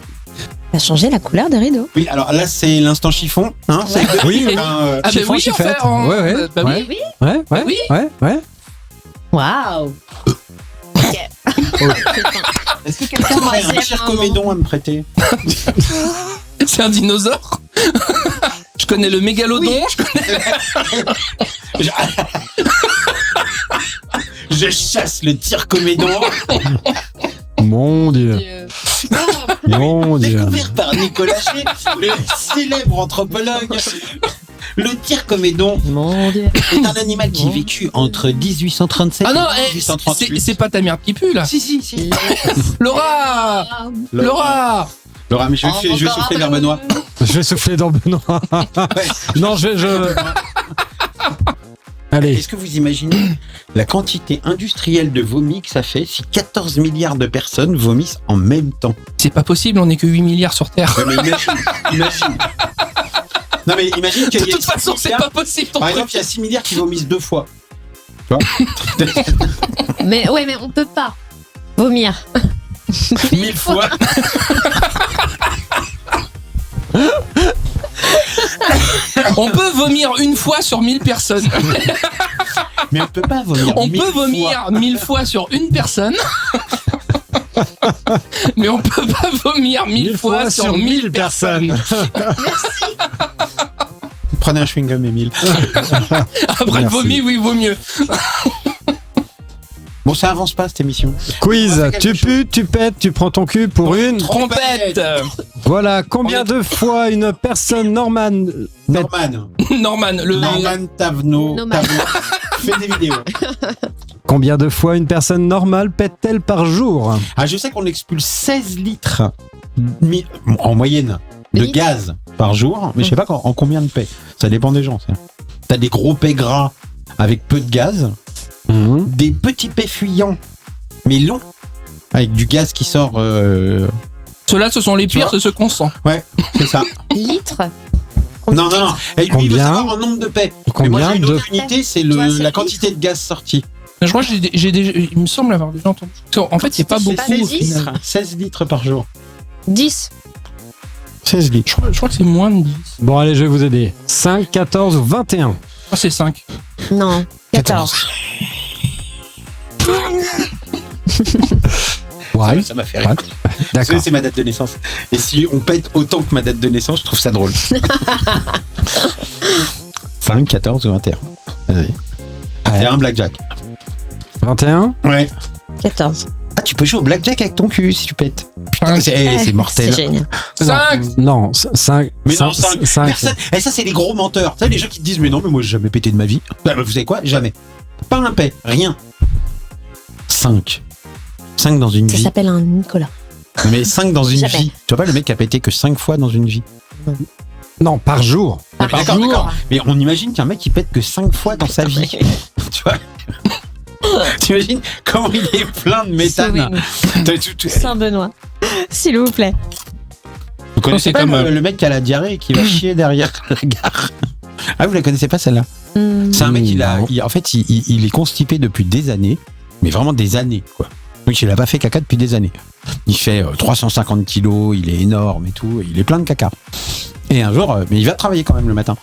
T'as changé la couleur des rideaux. Oui, alors là, c'est l'instant chiffon. Hein, c'est Oui, oui. Ah, bah Chiffon, oui, en chiffette. fait. hein. Ouais, ouais. Bah oui. Oui. Ouais, ouais, Oui. ouais, ouais. Waouh. Est-ce que quelqu'un aurait un circomédon à me prêter? C'est un dinosaure. Je connais le mégalodon. Je connais... Je chasse le circomédon. Mon Dieu. Mon Dieu. Découvert par Nicolas G, le célèbre anthropologue. Le tire-comédon Mon Dieu. est un animal qui a vécu entre 1837 Ah non, et 1838. c'est pas ta mère qui pue là. Si. Laura, Laura. Laura, mais je vais souffler vers Benoît. Je vais souffler dans Benoît. Non, je... Allez. Est-ce que vous imaginez la quantité industrielle de vomi que ça fait si 14 milliards de personnes vomissent en même temps? C'est pas possible, on est que 8 milliards sur Terre. Ouais, mais imagine. Non mais imagine qu'il De y a toute façon, c'est pas possible ton Par truc. exemple, il y a 6 milliards qui vomissent 2 fois. Tu vois? Mais on peut pas vomir. 1000 fois. On peut vomir une fois sur 1000 personnes. Mais on peut pas vomir. On 1000 peut vomir 1000 fois sur une personne. Mais on peut pas vomir 1000 fois sur 1000 personnes. Prenez un chewing-gum, Émile. Après le vomi, oui, vaut mieux. Bon, ça avance pas cette émission. Quiz, On va faire tu quelque pues, tu pètes, tu prends ton cul pour une. Trompette. Voilà, combien de fois une personne normale pète? Norman, Norman Tavenot. Nomade. Fait des vidéos. Combien de fois une personne normale pète-t-elle par jour? Ah, je sais qu'on expulse 16 litres en moyenne de litres gaz par jour, mais je sais pas en combien de pets. Ça dépend des gens. Ça. T'as des gros pets gras avec peu de gaz, des petits pets fuyants mais longs avec du gaz qui sort. Ceux-là, ce sont les Tu pires, vois c'est ceux qu'on sent. Ouais, c'est ça. Litres. Non. Et lui, il veut Combien savoir en nombre de pets. Mais moi, Combien j'ai une de... autre unité, c'est Toi, c'est la quantité de gaz sorti. Je crois que il me semble avoir déjà entendu. En fait, c'est pas beaucoup. C'est au 16 final. 16 litres par jour. 10. 16 litres. Je crois que c'est moins de 10. Bon, allez, je vais vous aider. 5, 14 ou 21? Ah, c'est 5. Non. 14. Ouais. Ça m'a fait rire. D'accord. C'est ma date de naissance. Et si on pète autant que ma date de naissance, je trouve ça drôle. 5, 14 ou 21. Vas-y. C'est un blackjack. 21? Ouais. 14. Ah, tu peux jouer au blackjack avec ton cul si tu pètes. Putain, c'est mortel. C'est génial. 5. Non, 5. Mais non, 5. Personne. Et ça, c'est les gros menteurs. Tu sais, les gens qui te disent, mais non, mais moi, j'ai jamais pété de ma vie. Bah, vous savez quoi? Jamais. Pas un pet. Rien. 5. 5 dans une Ça vie. s'appelle un Nicolas. Mais 5 dans une Jamais. vie. Tu vois pas le mec qui a pété que 5 fois dans une vie. Non, par jour. Par D'accord, jour. d'accord. Mais on imagine qu'un mec qui pète que 5 fois dans sa vie. Tu vois? T'imagines comment il est plein de méthane. Saint-Benoît. S'il vous plaît. Vous connaissez c'est pas comme, le mec qui a la diarrhée et qui va chier derrière la gare? Ah, vous la connaissez pas celle-là? C'est un mec, en fait, il est constipé depuis des années, mais vraiment des années, quoi. Donc il a pas fait caca depuis des années. Il fait 350 kilos, il est énorme et tout, il est plein de caca. Et un jour, mais il va travailler quand même le matin.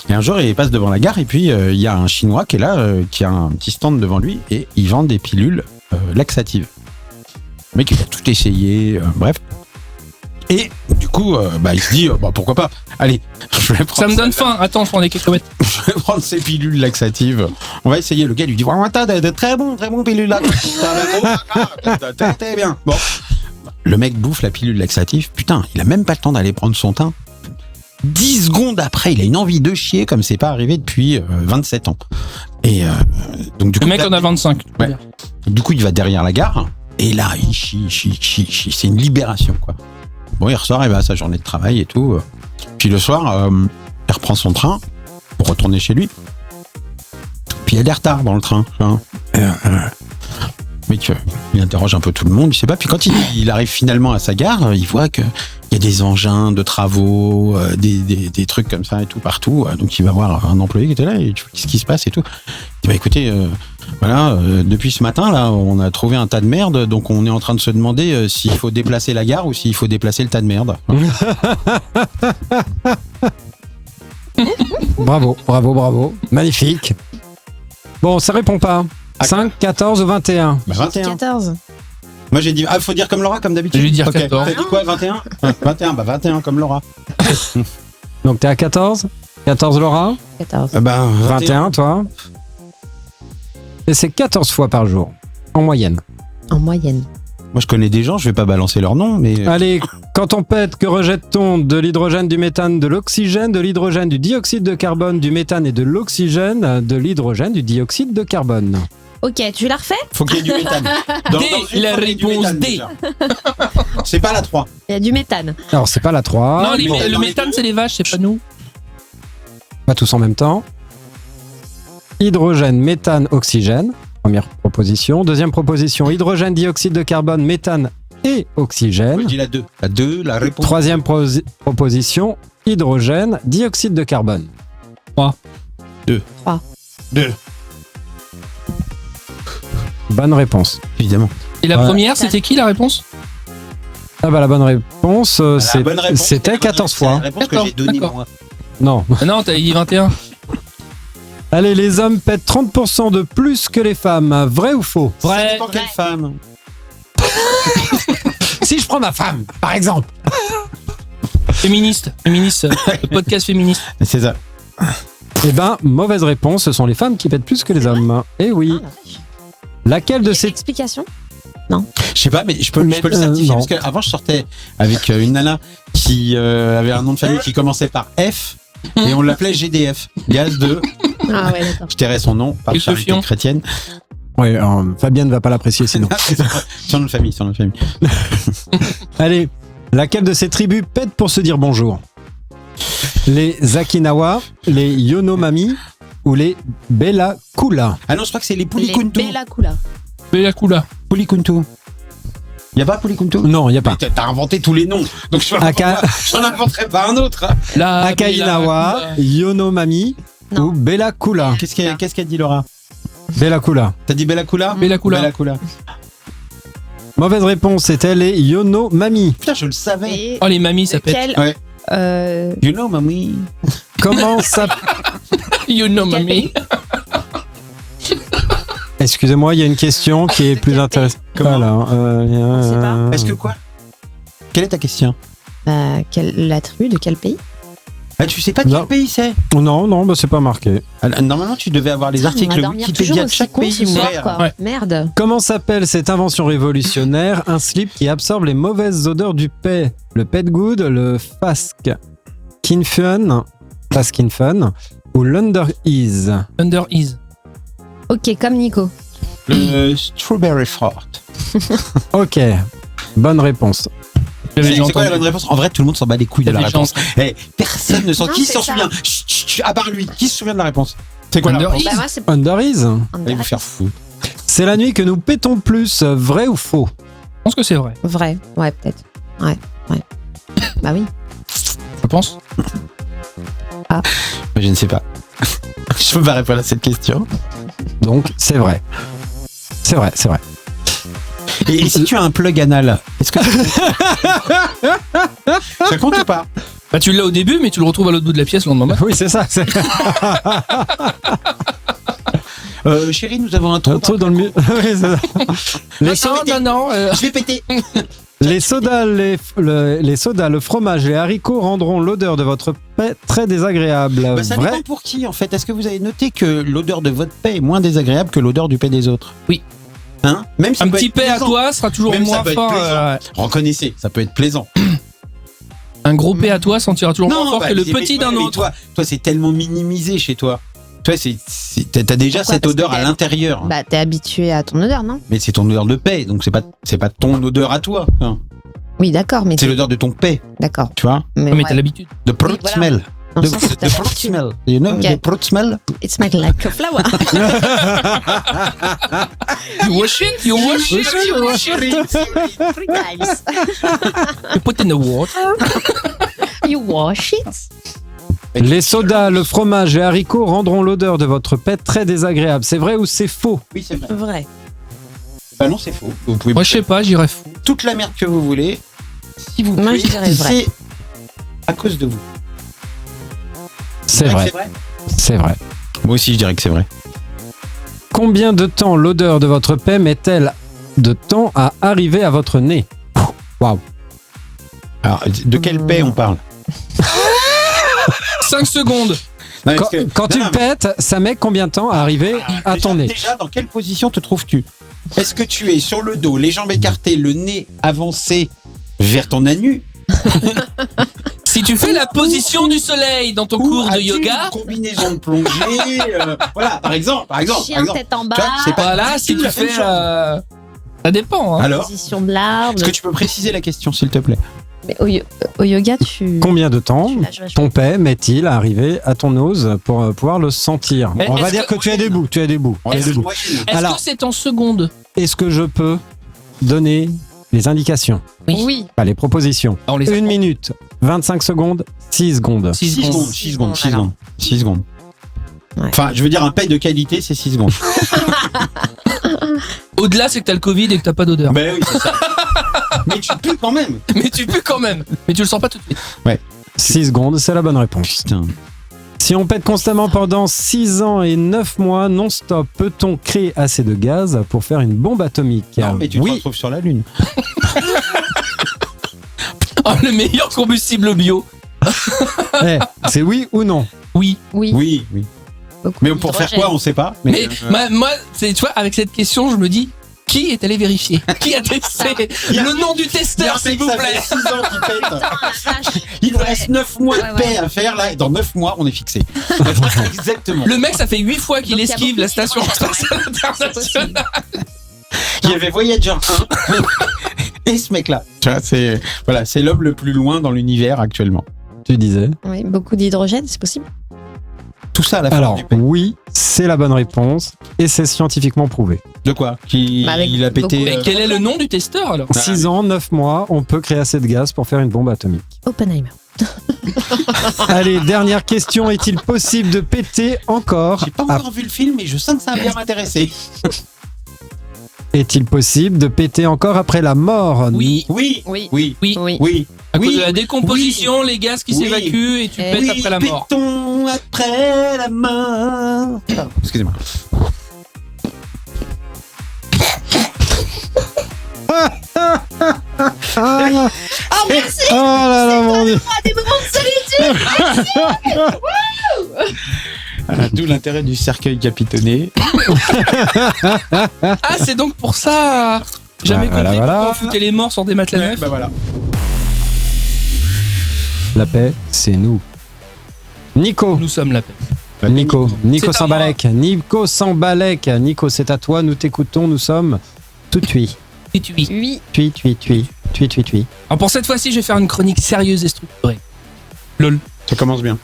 Et un jour, il passe devant la gare et puis il y a un Chinois qui est là, qui a un petit stand devant lui et il vend des pilules laxatives. Le mec, il a tout essayé, bref. Et du coup, il se dit, pourquoi pas? Allez, je vais prendre Ça me donne faim. Attends, je prends des cacahuètes. je vais prendre ces pilules laxatives. On va essayer. Le gars lui dit, t'as de très bons pilules laxatives. T'es bien. Bon. Le mec bouffe la pilule laxative. Putain, il a même pas le temps d'aller prendre son teint. 10 secondes après, il a une envie de chier comme c'est pas arrivé depuis 27 ans. Et donc du coup, Le mec en a 25. Ouais. Du coup, il va derrière la gare et là, il chie. C'est une libération, quoi. Bon, il ressort, il va à sa journée de travail et tout. Puis le soir, il reprend son train pour retourner chez lui. Puis il y a des retards dans le train. Hein. Le mec, il interroge un peu tout le monde, je sais pas. Puis quand il arrive finalement à sa gare, il voit qu'il y a des engins de travaux, des trucs comme ça et tout partout. Donc il va voir un employé qui était là et qu'est-ce qui se passe et tout. Il dit, écoutez, depuis ce matin, là, on a trouvé un tas de merde, donc on est en train de se demander s'il faut déplacer la gare ou s'il faut déplacer le tas de merde. Bravo. Magnifique. Bon, ça répond pas. 5, 14 ou 21? 21. 14. Moi j'ai dit, faut dire comme Laura, comme d'habitude. Je vais dire Ok. 14. T'as dit quoi, 21? 21, 21 comme Laura. Donc t'es à 14? 14 Laura? 14. 21 toi? Et c'est 14 fois par jour, en moyenne. En moyenne. Moi, je connais des gens, je vais pas balancer leur nom, mais... Allez, quand on pète, que rejette-t-on? De l'hydrogène, du méthane, de l'oxygène, de l'hydrogène, du dioxyde de carbone, du méthane et de l'oxygène, de l'hydrogène, du dioxyde de carbone. Ok, tu la refais? Faut qu'il y ait du méthane. Dans D, une la faut qu'il y ait du réponse méthane, D. déjà. C'est pas la 3. Il y a du méthane. Alors, c'est pas la 3. Non, bon, le dans les méthane, deux. c'est les vaches, c'est pas nous. Pas tous en même temps. Hydrogène, méthane, oxygène. Première proposition. Deuxième proposition, hydrogène, dioxyde de carbone, méthane et Moi, oxygène. je dis la 2. La 2, la réponse. Troisième proposition, hydrogène, dioxyde de carbone. 2. Bonne réponse. Évidemment. Et la Ouais. première, c'était qui la réponse? Ah bah la bonne réponse, La bonne réponse, c'était 14 C'est la fois. réponse que D'accord, j'ai donnée, d'accord. moi. Non. Ah non, t'as dit 21. Allez, les hommes pètent 30% de plus que les femmes. Vrai ou faux? Ça Vrai. dépend quelle femme. Si je prends ma femme, par exemple. Féministe, le podcast féministe. C'est ça. Eh ben, mauvaise réponse, ce sont les femmes qui pètent plus que les hommes. Eh oui. Ah, la vache. Laquelle de Il y a ces... une explication? Je sais pas, mais je peux le certifier non. parce qu'avant je sortais avec une nana qui avait un nom de famille qui commençait par F et on l'appelait GDF. Gaz de. Ah ouais, d'accord. Je tairais son nom par Et le charité fion. chrétienne. Oui, Fabienne ne va pas l'apprécier sinon. Son nom de famille, son nom de famille. Allez, laquelle de ces tribus pète pour se dire bonjour? Les Akinawa, les Yonomami ou les Bella Kula? Ah non, je crois que c'est les Les Pulikuntu. Bella Kula. Bella Kula. Pulikuntu. Y a pas Pulikuntu? Non, il n'y a pas. T'as inventé tous les noms. Donc je j'en inventerai pas un autre. La Akainawa, Bella Yonomami Non. ou Bella Kula? Qu'est-ce qu'a dit Laura? Bella Kula. T'as dit Bella Kula? Bella Kula. Bella Kula. Mauvaise réponse, c'était les Yonomami. Putain, je le savais. Et Oh, les mamies, ça pète. quel, Ouais. euh, You know, mamie. Comment ça... You know, Quel mamie. Excusez-moi, il y a une question qui est plus Quel intéressante. Comment Voilà. sait pas. Est-ce que quoi? Quelle est ta question? la tribu de quel pays? Ah, tu sais pas de Non. quel pays c'est? Non, bah, c'est pas marqué. Ah, normalement, tu devais avoir les On va articles dormir Wikipédia toujours de chaque aussi con pays ce soir, ouverts. quoi. Ouais. Merde. Comment s'appelle cette invention révolutionnaire? Un slip qui absorbe les mauvaises odeurs du paix. Le pet good, le Faskinfun ou l'Under Ease. Under Ease. Ok, comme Nico. Le Strawberry Fort. Ok, bonne réponse. J'avais déjà C'est quoi la entendu. bonne réponse? En vrai, tout le monde s'en bat les couilles de la J'avais déjà réponse. Personne ne s'en. Non, Qui c'est s'en ça. souvient? Chut, chut, chut, à part lui. Qui se souvient de la réponse? C'est quoi la Under réponse? Ease. Bah, moi, c'est Under Ease, Allez vous faire foutre. c'est la nuit que nous pétons plus. Vrai ou faux? Je pense que c'est vrai. vrai. Ouais, peut-être. Ouais. Bah oui. Je pense. Je ne sais pas. Je peux pas répondre à cette question. Donc, c'est vrai. C'est vrai, c'est vrai. Et si tu as un plug anal, est-ce que ça compte ou pas? Bah, tu l'as au début, mais tu le retrouves à l'autre bout de la pièce le lendemain. Oui, c'est ça. C'est Chérie, nous avons un trou. un truc dans le milieu. Oui, c'est ça. Les, Non. Je vais péter. les sodas, les sodas, le fromage et les haricots rendront l'odeur de votre paix très désagréable. Bah, ça Vrai? dépend pour qui en fait. Est-ce que vous avez noté que l'odeur de votre paix est moins désagréable que l'odeur du paix des autres? Oui. Hein? Même si ça Un peut petit être paix à plaisant. toi sera toujours Même ça moins peut être fort. plaisant. Reconnaissez, ça peut être plaisant. Un gros paix à toi sentira toujours moins fort bah, que le mais petit d'un mais autre. Toi, c'est tellement minimisé chez toi. Toi, t'as déjà Pourquoi? cette Parce odeur que à t'es- l'intérieur. Bah, t'es habitué à ton odeur, non? Mais c'est ton odeur de paix, donc c'est pas ton odeur à toi. hein. Oui, d'accord, mais C'est l'odeur de ton paix, d'accord. tu vois. Mais, Mais ouais. t'as l'habitude. De prout Oui, voilà. smell. Dans De le sens où t'as prout l'habitude. smell. You know, Ok. the prout smell. It smells like a flower. You wash it, you wash it, you wash it. 3 times. You put in the water. You wash it. Les sodas, le fromage et haricots rendront l'odeur de votre paix très désagréable. C'est vrai ou c'est faux? Oui, c'est vrai. Vrai. Bah non, c'est faux. Vous pouvez Moi, je sais pas, j'irais fou. toute la merde que vous voulez. Si vous Moi, plaît, je dirais vrai. c'est à cause de vous. C'est Ouais, vrai. C'est vrai. Moi aussi, je dirais que c'est vrai. Combien de temps l'odeur de votre paix met-elle de temps à arriver à votre nez? Waouh. Alors, de quelle paix on parle? 5 secondes. Non, Quand tu pètes, ça met combien de temps à arriver à ton nez? Déjà, dans quelle position te trouves-tu? Est-ce que tu es sur le dos, les jambes écartées, le nez avancé vers ton anus? Si tu fais la position du soleil dans ton cours de as-tu yoga, une combinaison de plongée, voilà, par exemple. Chien tête en bas. Tu vois, c'est pas voilà, si tout tu la même fais... chose. Ça dépend. Hein. Alors, Position de l'arbre. est-ce que tu peux préciser la question, s'il te plaît? Mais au yoga, tu. Combien de temps tu lâches vachement. ton paix met-il à arriver à ton nose pour pouvoir le sentir? Mais On va est-ce dire que tu es debout. Tu es debout. Ouais, Tu es debout. moyenne. Est-ce Alors- que c'est en secondes? Est-ce que je peux donner les indications, Oui. pas les propositions? On les 1 minute, 25 secondes, 6 secondes. 6 6 secondes. secondes, 6 secondes, 6 alors. secondes. 6 secondes. Ouais. Enfin, je veux dire, un paille de qualité, c'est 6 secondes. Au-delà, c'est que t'as le Covid et que t'as pas d'odeur. Ben oui, c'est ça. Mais tu peux quand même. Mais tu pues quand même. Mais tu le sens pas tout de suite. 6 secondes, c'est la bonne réponse. Putain. Si on pète constamment pendant 6 ans et 9 mois non-stop, peut-on créer assez de gaz pour faire une bombe atomique? Non, mais tu te Oui, retrouves sur la Lune. Oh, le meilleur combustible bio. Eh, c'est oui ou non? Oui. Oui. Oui, oui. Beaucoup Mais pour faire d'hydrogène. quoi, on sait pas. Mais moi, tu vois, avec cette question, je me dis, qui est allé vérifier? Qui a testé? Le nom du testeur, s'il vous plaît. 6 ans qu'il pète. Putain, la vache. Il nous Ouais. reste 9 mois Ouais, de paix à faire. Là, dans 9 mois, on est fixé. Exactement. Le mec, ça fait 8 fois qu'il Donc, il y a esquive beaucoup la de station hydrogène. spatiale internationale. Il y avait Voyager 1 et ce mec-là. Tu vois, c'est l'homme le plus loin dans l'univers actuellement. Tu disais. Oui, beaucoup d'hydrogène, c'est possible. Tout ça à la fin Alors, du paix. oui, c'est la bonne réponse et c'est scientifiquement prouvé. De quoi Bah, avec Il a pété. beaucoup- Mais quel est le nom du testeur alors? 6 ans, 9 mois, on peut créer assez de gaz pour faire une bombe atomique. Oppenheimer. Allez, dernière question. Est-il possible de péter encore J'ai pas encore vu le film, mais je sens que ça va bien m'intéresser. Est-il possible de péter encore après la mort? Oui. Oui, Oui. oui, Oui. Oui. oui. À cause Oui. de la décomposition, les gaz qui Oui. s'évacuent et tu Eh pètes Oui, après la mort. pétons après la mort. Pardon, excusez-moi. Ah, merci. oh là là, mon Dieu. Des moments de solitude. D'où l'intérêt du cercueil capitonné. Ah, c'est donc pour ça. Jamais Voilà, compris voilà. pourquoi on foutait les morts sur des matelas neufs. Bah voilà. La paix, c'est nous. Nico. Nous sommes la paix. Nico C'est à Sambalek. Nico Sambalek. Nico, c'est à toi. Nous t'écoutons. Nous sommes tout tui. Et tu vis. Oui. Tui. Alors pour cette fois-ci, je vais faire une chronique sérieuse et structurée. Lol. Ça commence bien.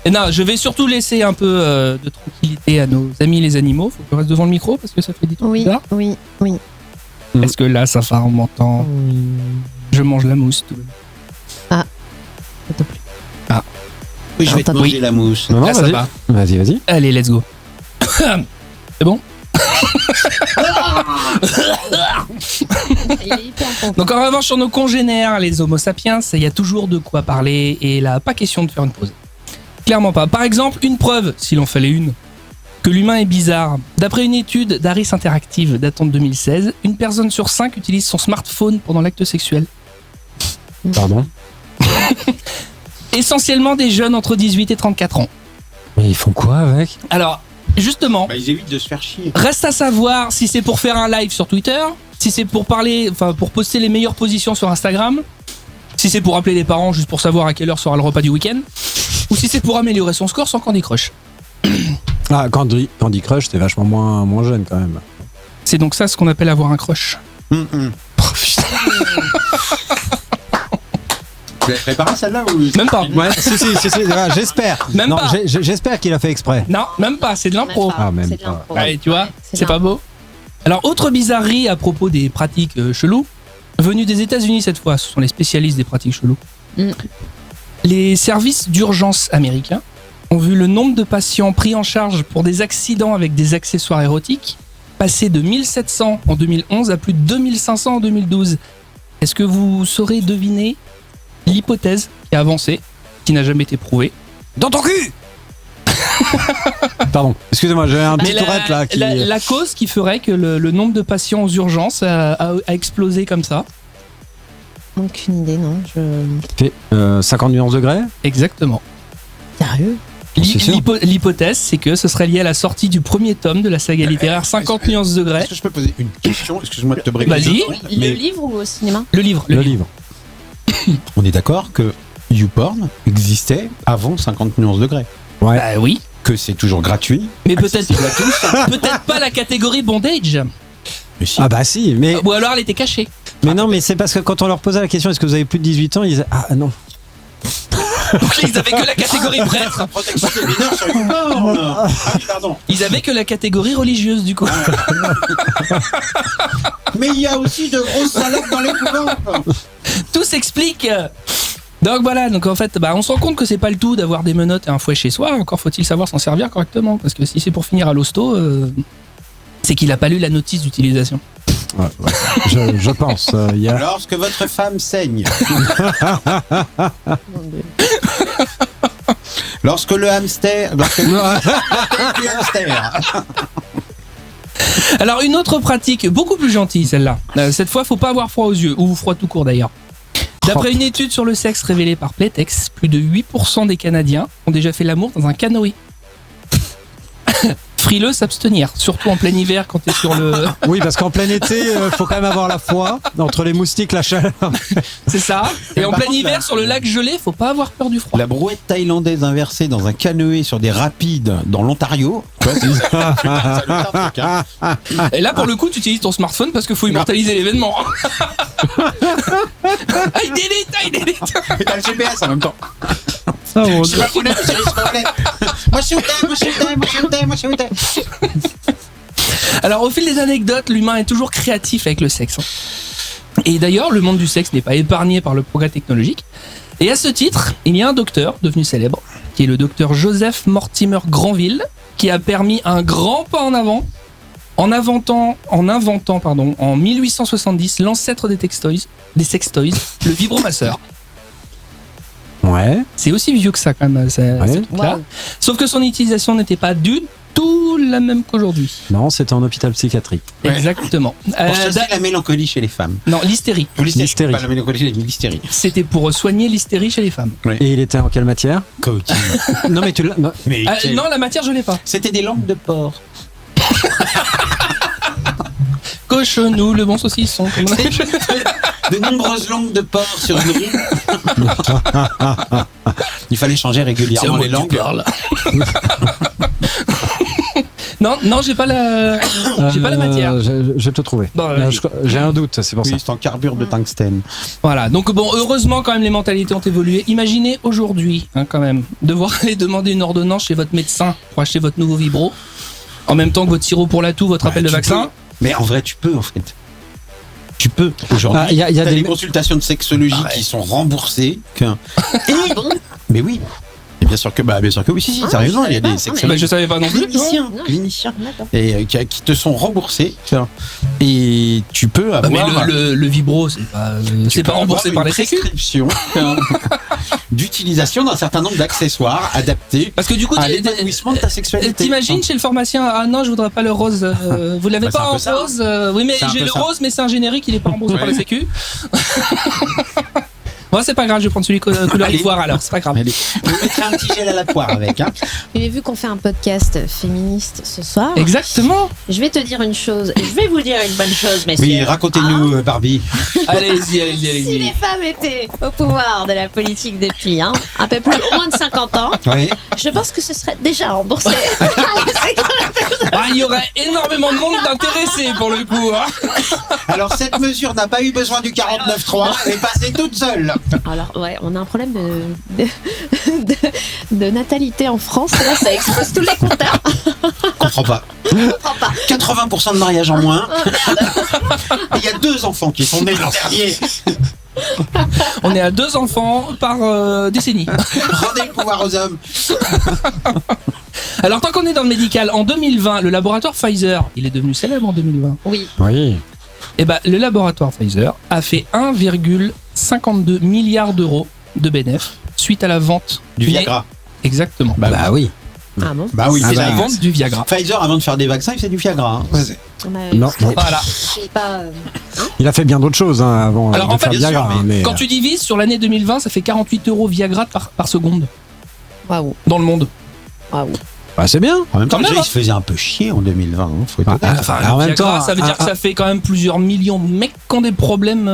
Et non, je vais surtout laisser un peu de tranquillité à nos amis les animaux. Faut que je reste devant le micro parce que ça fait des trucs Oui. bizarres. Oui. Oui. Est-ce que là, ça va, on m'entend? Je mange la mousse. Tout. S'il te plaît. Oui, je vais te Attends. manger la mousse. Non, Là, ça vas-y. va. Vas-y. Allez, let's go. C'est bon? Il est hyper content. Donc en revanche, sur nos congénères, les homo sapiens, il y a toujours de quoi parler et là, pas question de faire une pause. Clairement pas. Par exemple, une preuve, s'il en fallait une, que l'humain est bizarre. D'après une étude d'Harris Interactive datant de 2016, une personne sur 5 utilise son smartphone pendant l'acte sexuel. Pardon. Essentiellement des jeunes entre 18 et 34 ans. Mais ils font quoi avec? Alors, justement, Bah, ils évitent de se faire chier. reste à savoir si c'est pour faire un live sur Twitter, si c'est pour parler, enfin pour poster les meilleures positions sur Instagram, si c'est pour appeler les parents juste pour savoir à quelle heure sera le repas du week-end, ou si c'est pour améliorer son score sans Candy Crush. Ah, Candy Crush, c'est vachement moins jeune quand même. C'est donc ça ce qu'on appelle avoir un crush. Tu l'as préparé celle-là ou... Même pas. Ouais, si, ouais, j'espère. Même non, pas. J'espère qu'il a fait exprès. Non, même pas, c'est de l'impro. Ah, même C'est de pas. l'impro. Ouais, tu vois, C'est c'est pas beau. Alors, autre bizarrerie à propos des pratiques cheloues, venues des États-Unis cette fois, ce sont les spécialistes des pratiques cheloues. Mm. Les services d'urgence américains ont vu le nombre de patients pris en charge pour des accidents avec des accessoires érotiques passer de 1700 en 2011 à plus de 2500 en 2012. Est-ce que vous saurez deviner l'hypothèse qui a avancé, qui n'a jamais été prouvée? Dans ton cul. Pardon, excusez-moi, j'ai un petit Mais tourette là qui. la cause qui ferait que le nombre de patients aux urgences a explosé comme ça. Aucune idée, non. fait 50 nuances degrés. Exactement. Sérieux? Sérieux? C'est sûr. L'hypothèse, c'est que ce serait lié à la sortie du premier tome de la saga littéraire 50 nuances degrés. Est-ce que je peux poser une question? Excuse-moi de te briser. Vas-y. Le livre ou au cinéma? Le livre. Le livre. On est d'accord que YouPorn existait avant 50 nuances degrés. Ouais. Bah oui. Que c'est toujours gratuit. Mais peut-être peut-être pas la catégorie bondage. Mais si. Ah bah si, mais Ou alors elle était cachée. non, mais c'est parce que quand on leur posait la question, est-ce que vous avez plus de 18 ans, ils disaient ah non. Donc ils avaient que la catégorie prêtre. Protection des mineurs sur YouPorn. Ah oui, pardon. Ils avaient que la catégorie religieuse du coup. Mais il y a aussi de grosses salopes dans les couvents. Tout s'explique. Donc voilà, donc en fait, on se rend compte que c'est pas le tout d'avoir des menottes et un fouet chez soi. Encore faut-il savoir s'en servir correctement, parce que si c'est pour finir à l'hosto, c'est qu'il a pas lu la notice d'utilisation. Ouais. Je pense. Il y a... Lorsque votre femme saigne. Lorsque le hamster. Lorsque le hamster. Alors une autre pratique beaucoup plus gentille, celle-là. Cette fois, faut pas avoir froid aux yeux, ou froid tout court d'ailleurs. D'après une étude sur le sexe révélée par Playtex, plus de 8% des Canadiens ont déjà fait l'amour dans un canoë. Frileux, s'abstenir, surtout en plein hiver quand t'es sur le... Oui, parce qu'en plein été, faut quand même avoir la foi entre les moustiques, la chaleur. C'est ça. Et en Par plein contre, hiver, sur le lac gelé, faut pas avoir peur du froid. La brouette thaïlandaise inversée dans un canoë sur des rapides dans l'Ontario. Tu vois, c'est ça. Ça doit être un truc, hein. Et là, pour le coup, tu utilises ton smartphone parce qu'il faut immortaliser l'événement. Ah, il délite. Et t'as le GPS en même temps. Ah, mon Je Dieu. suis pas founet, je suis pas founet. Moi je suis au thé. Alors, au fil des anecdotes, l'humain est toujours créatif avec le sexe. Et d'ailleurs, le monde du sexe n'est pas épargné par le progrès technologique. Et à ce titre, il y a un docteur devenu célèbre, qui est le docteur Joseph Mortimer Granville, qui a permis un grand pas en avant en inventant en 1870 l'ancêtre des sextoys, le vibromasseur. Ouais. C'est aussi vieux que ça quand même, ce truc-là. Wow. Sauf que son utilisation n'était pas du tout la même qu'aujourd'hui. Non, c'était en hôpital psychiatrique. Ouais. Exactement. Pour chasser la mélancolie chez les femmes. Non, l'hystérie. Ou L'hystérie. Pas la mélancolie, l'hystérie. C'était pour soigner l'hystérie chez les femmes. Et il était en quelle matière? Coaching. Non, mais tu l'as. non. Mais Non, la matière, je l'ai pas. c'était des langues de porc. Cochonou, le bon saucisson. comme on appelle. De nombreuses langues de porc sur une rue. Il fallait changer régulièrement les langues. Non, j'ai pas la matière. Je vais te trouver. Bon, vas-y. J'ai un doute, c'est pour Oui, ça. c'est en carbure de tungstène. Voilà. Donc bon, heureusement quand même les mentalités ont évolué. Imaginez aujourd'hui, quand même, devoir aller demander une ordonnance chez votre médecin pour acheter votre nouveau vibro, en même temps que votre sirop pour la toux, votre appel de Tu vaccin. peux. Mais en vrai, tu peux en fait. Tu peux. Aujourd'hui, Ah, y a t'as des- des consultations de sexologie qui sont remboursées. Et... Mais oui. Et bien sûr que oui, si, t'as raison, il y a des sexologues. Bah, je savais pas non plus. tu vois. Cliniciens. Et qui te sont remboursés. Et tu peux Ah, mais avoir. le vibro, c'est pas remboursé par les sécu. prescription d'utilisation d'un certain nombre d'accessoires adaptés Parce que du coup, à l'épanouissement de ta sexualité. t'imagines chez le pharmacien, ah non, je voudrais pas le rose. Vous l'avez Bah, c'est pas un en peu ça, hein. rose. Oui, mais C'est un j'ai peu le ça. rose, mais c'est un générique, il est pas remboursé Ouais. par la sécu. Bon, c'est pas grave, je vais prendre celui couleur Allez. ivoire alors, c'est pas grave. Allez, je mettrai un petit gel à la poire avec. Hein. Mais vu qu'on fait un podcast féministe ce soir, Exactement. je vais te dire une chose. Je vais vous dire une bonne chose, messieurs. Oui, racontez-nous, Barbie. Allez-y. Si les femmes étaient au pouvoir de la politique depuis un peu plus, au moins de 50 ans, Oui. je pense que ce serait déjà remboursé. Ah, il y aurait énormément de monde d'intéressés pour le coup. Hein. Alors, cette mesure n'a pas eu besoin du 49.3, elle est passée toute seule. Alors, ouais, on a un problème de natalité en France. Là, ça explose tous les compteurs. Comprends pas. Je comprends pas. 80% de mariages en moins. Oh, merde. Et il y a 2 enfants qui sont nés l'an dernier. On est à 2 enfants par décennie. Rendez le pouvoir aux hommes. Alors, tant qu'on est dans le médical, en 2020, le laboratoire Pfizer, il est devenu célèbre en 2020. Oui. Oui. Et ben, le laboratoire Pfizer a fait 1,52 milliard d'euros de bénéfices suite à la vente Du Viagra. Exactement. Bah oui. Ah bon. Bah oui, C'est c'est la ça. vente du Viagra. Pfizer, avant de faire des vaccins, il fait du Viagra. Hein. Non, non. Voilà. C'est pas. Il a fait bien d'autres choses hein, avant Alors, de en fait, faire bien Viagra. sûr, hein, mais, Quand tu divises sur l'année 2020, ça fait 48 euros Viagra par seconde. Waouh. dans le monde. Waouh. Bah, c'est bien. En même temps, Quand même, déjà, il se faisait un peu chier en 2020. Hein, faut être honnête. En même Viagra, temps, ça veut dire que ça fait quand même plusieurs millions de mecs qui ont des problèmes.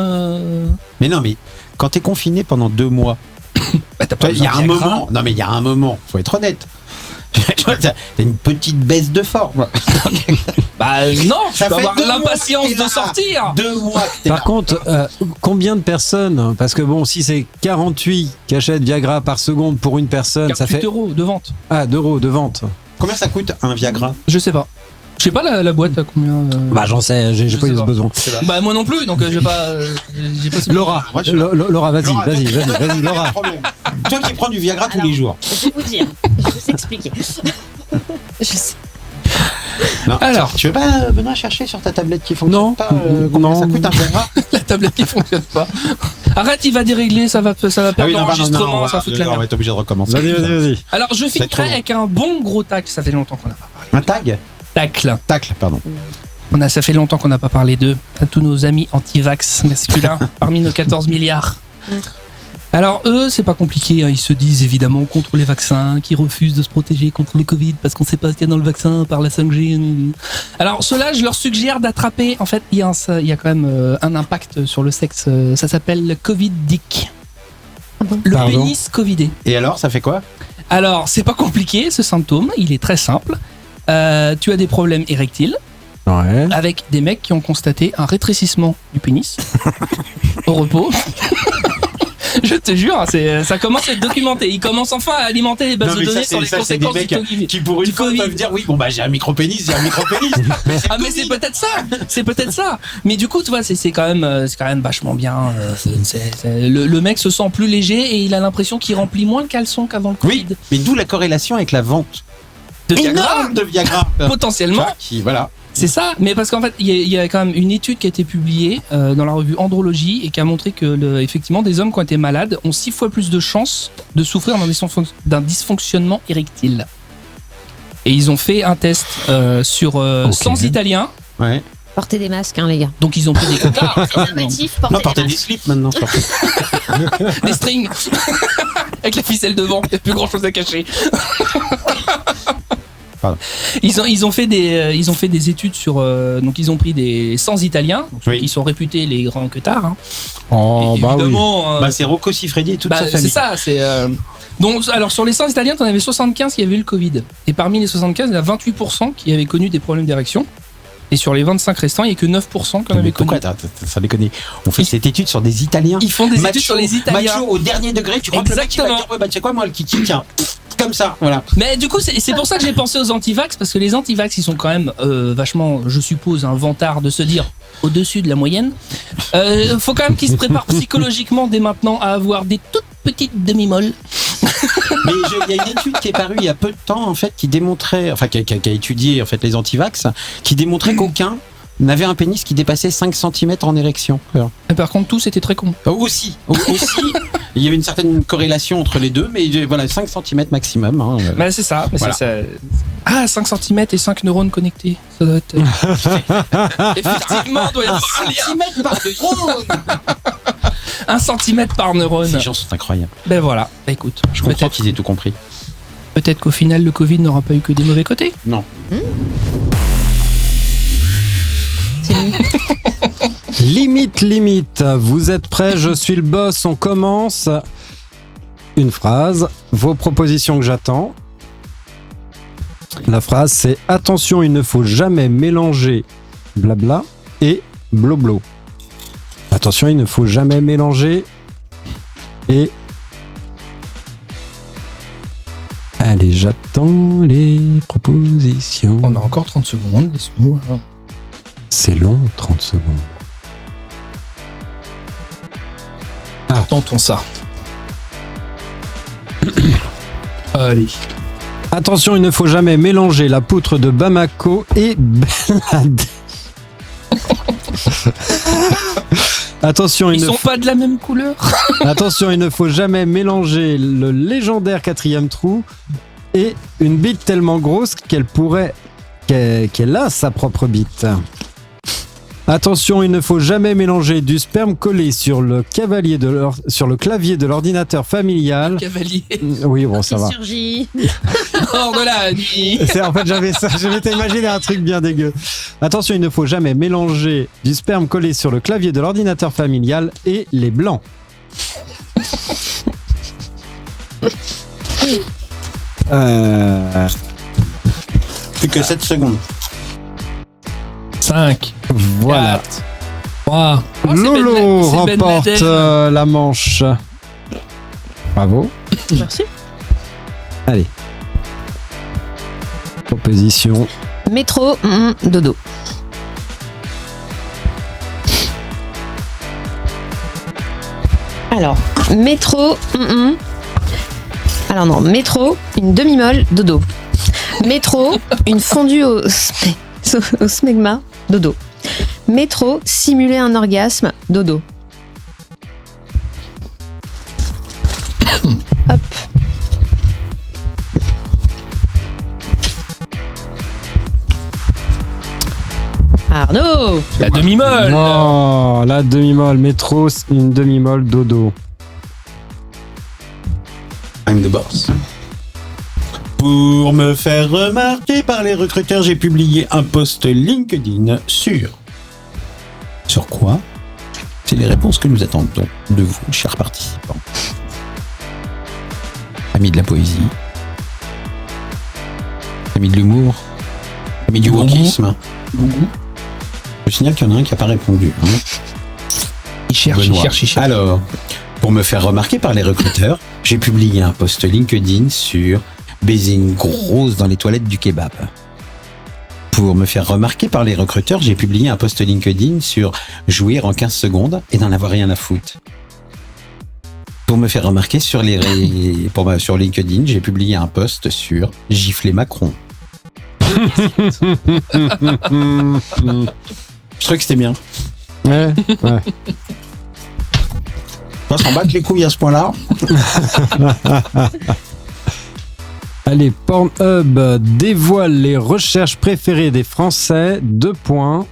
Mais non, mais quand t'es confiné pendant 2 mois, Bah, t'as pas il y a besoin un de Viagra. moment. Non, mais il y a un moment. Faut être honnête. T'as une petite baisse de forme. Bah non, tu Ça peux fait avoir 2 mois l'impatience que t'es de là. sortir. 2 mois que t'es Par là. contre, combien de personnes, parce que bon, si c'est 48 qui achètent Viagra par seconde pour une personne, ça 48 fait euros de vente. d'euros de vente. Combien ça coûte un Viagra? Je sais pas. Je sais pas la boîte à combien. Bah j'en sais, j'ai Je pas sais eu ce pas. besoin. Bah moi non plus, donc j'ai pas. Laura, Moi, je- Laura, vas-y, Laura, vas-y, toi, vas-y, vas-y, Pas Laura. de problème. Toi qui prends du Viagra tous les jours. Je vais vous dire. Je vais vous expliquer. Je sais. Non, Alors. tu veux pas venir chercher sur ta tablette qui fonctionne Non. pas combien Non. ça coûte un Viagra? La tablette qui fonctionne pas. Arrête, il va dérégler, ça va perdre l'enregistrement, ça fout la on merde. va être obligé de recommencer. Vas-y, vas-y, vas-y. Alors je trop filtrerai long. avec un bon gros tacle, ça fait longtemps qu'on n'a pas parlé. Un tag? Tacle. Tacle, pardon. Ça fait longtemps qu'on n'a pas parlé d'eux. À tous nos amis anti-vax masculins, parmi nos 14 milliards. Alors eux, c'est pas compliqué, hein. Ils se disent évidemment contre les vaccins, qui refusent de se protéger contre le Covid parce qu'on sait pas ce qu'il y a dans le vaccin par la 5G. Alors ceux-là, je leur suggère d'attraper, en fait, il y a quand même un impact sur le sexe, ça s'appelle le Covid-Dick. Le Pardon. pénis Covidé. Et alors, ça fait quoi? Alors, c'est pas compliqué ce symptôme, il est très simple. Tu as des problèmes érectiles Ouais. avec des mecs qui ont constaté un rétrécissement du pénis au repos. Je te jure, ça commence à être documenté. Ils commencent enfin à alimenter les bases de données sur les conséquences du Covid. qui pour une fois Covid. peuvent dire oui, bon bah j'ai un micro-pénis, Ah mais c'est peut-être ça, c'est peut-être ça. Mais du coup, tu vois, c'est quand même vachement bien. Le mec se sent plus léger et il a l'impression qu'il remplit moins le caleçon qu'avant le Covid. Oui, mais d'où la corrélation avec la vente De Viagra, énorme de Viagra. potentiellement. Qui, voilà. C'est ça, mais parce qu'en fait, il y a quand même une étude qui a été publiée dans la revue Andrologie et qui a montré que effectivement, des hommes qui ont été malades ont 6 fois plus de chances de souffrir d'un dysfonctionnement érectile. Et ils ont fait un test sur 100 Italiens, Ouais. Portez des masques, hein, les gars. donc ils ont pris des quotas, Préservatif, Non, portez portez des des masques. slips maintenant. surtout. des strings, avec la ficelle devant, il n'y a plus grand chose à cacher. Pardon. Ils ont fait des études sur donc ils ont pris des 100 Italiens donc Oui. qui sont réputés les grands queutards hein. Oh, Et bah oui. évidemment Bah c'est Rocco Siffredi et toute bah, sa c'est famille. ça c'est donc alors sur les 100 Italiens t'en avais 75 qui avaient eu le Covid et parmi les 75 il y en a 28% qui avaient connu des problèmes d'érection et sur les 25 restants il n'y a que 9% qui en Mais avaient pourquoi connu. ça déconne? On fait cette étude sur des Italiens. Ils font des Macho, études sur les Italiens. Macho au dernier degré, tu crois que le mec il va Exactement. dire ouais bah tu sais quoi moi le kiki tiens comme ça voilà. Mais du coup, c'est pour ça que j'ai pensé aux antivax, parce que les antivax, ils sont quand même vachement, je suppose, un vantard de se dire au-dessus de la moyenne. Faut quand même qu'ils se préparent psychologiquement dès maintenant à avoir des toutes petites demi-molles. Mais il y a une étude qui est parue il y a peu de temps en fait qui démontrait enfin qui a étudié en fait les antivax qui démontrait qu'aucun n'avait un pénis qui dépassait 5 cm en érection. Et par contre, tous c'était très con. Aussi, il y avait une certaine corrélation entre les deux, mais voilà, 5 cm maximum. Hein. Bah, c'est ça. Mais Voilà. c'est ça. Ah, 5 cm et 5 neurones connectés. Ça doit être. Effectivement, doit y avoir un lien. par neurone. 1 cm par neurone. Ces gens sont incroyables. Ben voilà. Bah, écoute, Je comprends peut-être qu'ils aient tout compris. qu'au final, le Covid n'aura pas eu que des mauvais côtés. Non. C'est nul. Limite. Vous êtes prêts? Je suis le boss. On commence. Une phrase. Vos propositions que j'attends. La phrase, c'est attention, il ne faut jamais mélanger blabla et bloblo. Attention, il ne faut jamais mélanger et. Allez, j'attends les propositions. On a encore 30 secondes. Laisse-nous. C'est long, 30 secondes. Tentons ça. Allez. Attention, il ne faut jamais mélanger la poutre de Bamako et Bangladesh. Attention, Ils sont pas de la même couleur. Attention, il ne faut jamais mélanger le légendaire 4e trou et une bite tellement grosse qu'elle a sa propre bite. Attention, il ne faut jamais mélanger du sperme collé sur le clavier de l'ordinateur familial. Cavalier. Oui, bon, ça va. Surgit. Hors de la nuit. En fait, je m'étais imaginé un truc bien dégueu. Attention, il ne faut jamais mélanger du sperme collé sur le clavier de l'ordinateur familial et les blancs. Plus que 7 secondes. 5. Voilà. 3. Lolo remporte la manche. Bravo. Merci. Allez. Proposition. Métro, dodo. Alors, métro, Alors non, métro, une demi-molle, dodo. Métro, une fondue au smegma, dodo. Métro, simuler un orgasme, dodo. Hop. Arnaud. La demi-molle. Oh, la demi-molle. Métro, une demi-molle, dodo. I'm the boss. Pour me faire remarquer par les recruteurs, j'ai publié un post LinkedIn sur... Sur quoi? C'est les réponses que nous attendons de vous, chers participants. Amis de la poésie. Amis de l'humour. Amis du wokisme. Je signale qu'il y en a un qui n'a pas répondu. Hein. Il cherche. Alors, pour me faire remarquer par les recruteurs, j'ai publié un post LinkedIn sur baiser une grosse dans les toilettes du kebab. Pour me faire remarquer par les recruteurs, j'ai publié un post LinkedIn sur jouir en 15 secondes et n'en avoir rien à foutre. Pour me faire remarquer sur sur LinkedIn, j'ai publié un post sur gifler Macron. Je trouve que c'était bien. Ouais. On s'en bat les couilles à ce point-là. Allez, Pornhub dévoile les recherches préférées des Français. 2 points.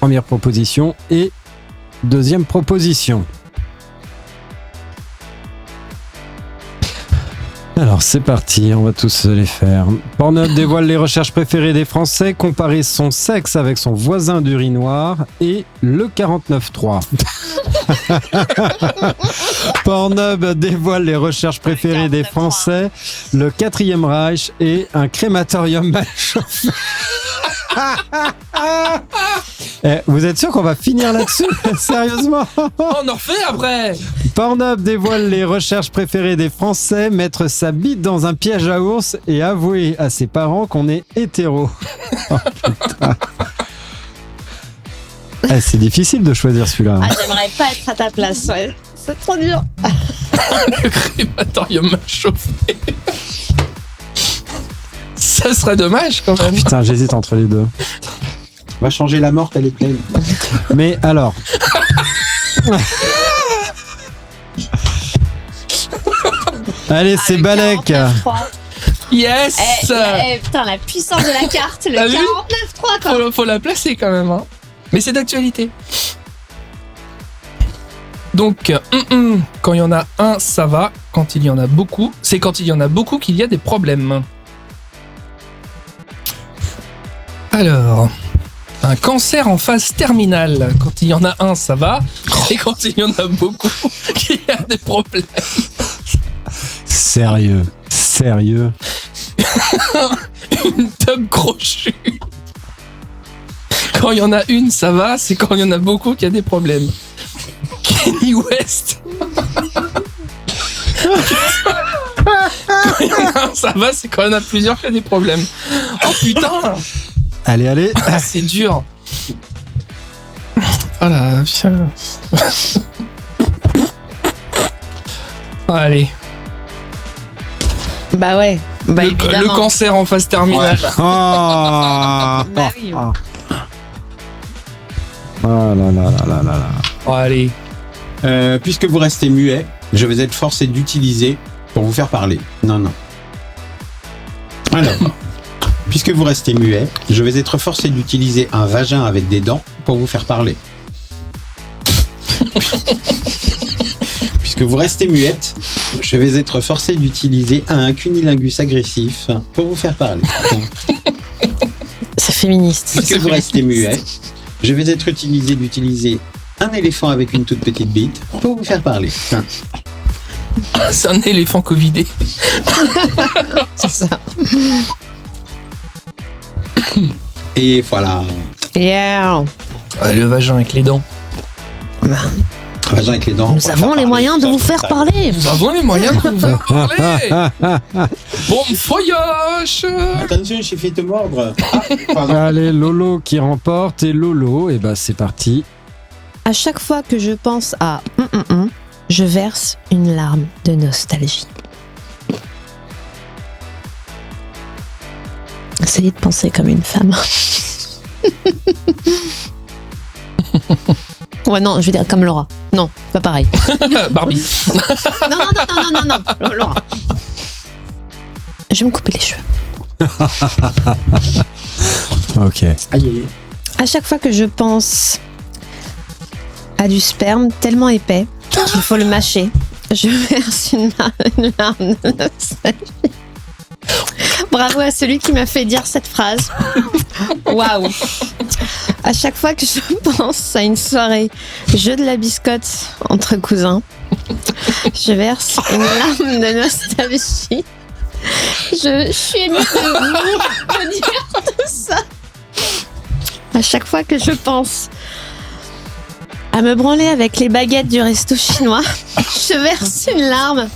Première proposition et deuxième proposition. Alors c'est parti, on va tous les faire. Pornhub dévoile les recherches préférées des Français, comparer son sexe avec son voisin d'urinoir et le 49.3. Pornhub dévoile les recherches préférées des Français, le 4e Reich et un crématorium mal chauffé. Vous êtes sûr qu'on va finir là-dessus? Sérieusement? On en refait après. Pornhub dévoile les recherches préférées des Français, mettre sa bite dans un piège à ours et avouer à ses parents qu'on est hétéro. Oh, putain. C'est difficile de choisir celui-là. Ah, j'aimerais pas être à ta place, ouais. C'est trop dur. Le crématorium mal chauffé. Ça serait dommage quand même. Putain, j'hésite entre les deux. On va changer la morte, elle est pleine. Mais alors... Allez, c'est Balek. Yes. Putain, la puissance de la carte, le T'as vu 49.3 quoi. Faut la placer quand même. Hein. Mais c'est d'actualité. Donc, quand il y en a un, ça va. Quand il y en a beaucoup, c'est quand il y en a beaucoup qu'il y a des problèmes. Alors, un cancer en phase terminale. Quand il y en a un, ça va. Et quand il y en a beaucoup, il y a des problèmes. Sérieux. Une tube crochue. Quand il y en a une, ça va. C'est quand il y en a beaucoup qu'il y a des problèmes. Kenny West. Quand il y en a un, ça va. C'est quand il y en a plusieurs qu'il y a des problèmes. Oh putain. Allez. Ah, c'est dur. Oh là, putain. Allez. Bah ouais. Bah évidemment. Le cancer en phase terminale. Oh, Bah oui. Oh là. Oh, allez. Puisque vous restez muet, je vais être forcé d'utiliser pour vous faire parler. Non. Alors, Puisque vous restez muet, je vais être forcé d'utiliser un vagin avec des dents pour vous faire parler. Puisque vous restez muette, je vais être forcé d'utiliser un cunilingus agressif pour vous faire parler. C'est féministe. Puisque vous restez muet, je vais être obligé d'utiliser un éléphant avec une toute petite bite pour vous faire parler. C'est un éléphant covidé. C'est ça. Et voilà. Yeah. Le vagin avec les dents. Un vagin avec les dents. Nous avons les moyens de vous faire parler. Nous avons les moyens de vous faire parler. Bon voyage. Attention, j'ai fait te mordre. Allez, Lolo qui remporte. Et Lolo, et ben c'est parti. À chaque fois que je pense à je verse une larme de nostalgie. Essayez de penser comme une femme. Ouais, non, je veux dire comme Laura. Non, pas pareil. Barbie. Non, Laura. Je vais me couper les cheveux. Ok. Aïe. À chaque fois que je pense à du sperme tellement épais qu'il faut le mâcher, je verse une larme de nostalgie. Bravo à celui qui m'a fait dire cette phrase. Waouh. À chaque fois que je pense à une soirée jeu de la biscotte entre cousins, je verse une larme de nostalgie. Je suis émue de dire tout ça. À chaque fois que je pense à me branler avec les baguettes du resto chinois, je verse une larme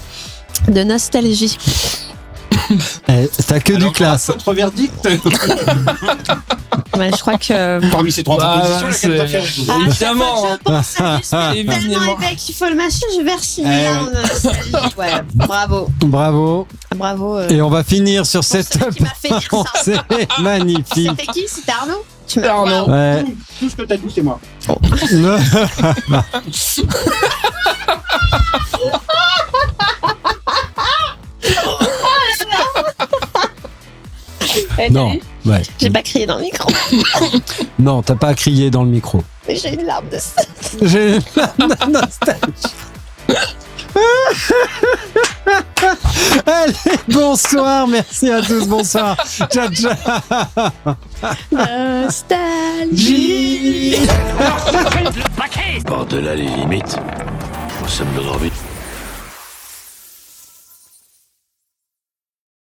de nostalgie. T'as que du classe. Votre verdict. Ouais, je crois que Parmi ces trois propositions, c'est- laquelle préférez-vous Évidemment. je pense à du sperme tellement Évidemment. épais qu'il faut le mâcher, je verse une Eh larme de nostalgie. Ouais, bravo. Bravo. Et on va finir sur cette celui qui m'a fait dire ça. C'est magnifique. C'était qui? C'était Arnaud? Tu m'as- Arnaud. Ouais. Tout ce que t'as dit, c'est moi. Ouais, Non. Ouais. j'ai pas crié dans le micro, Non, t'as pas crié dans le micro. mais j'ai une larme de J'ai la nostalgie. Allez, bonsoir, merci à tous, bonsoir. Ciao, ciao. nostalgie. Par-delà les limites, nous sommes de l'orbite.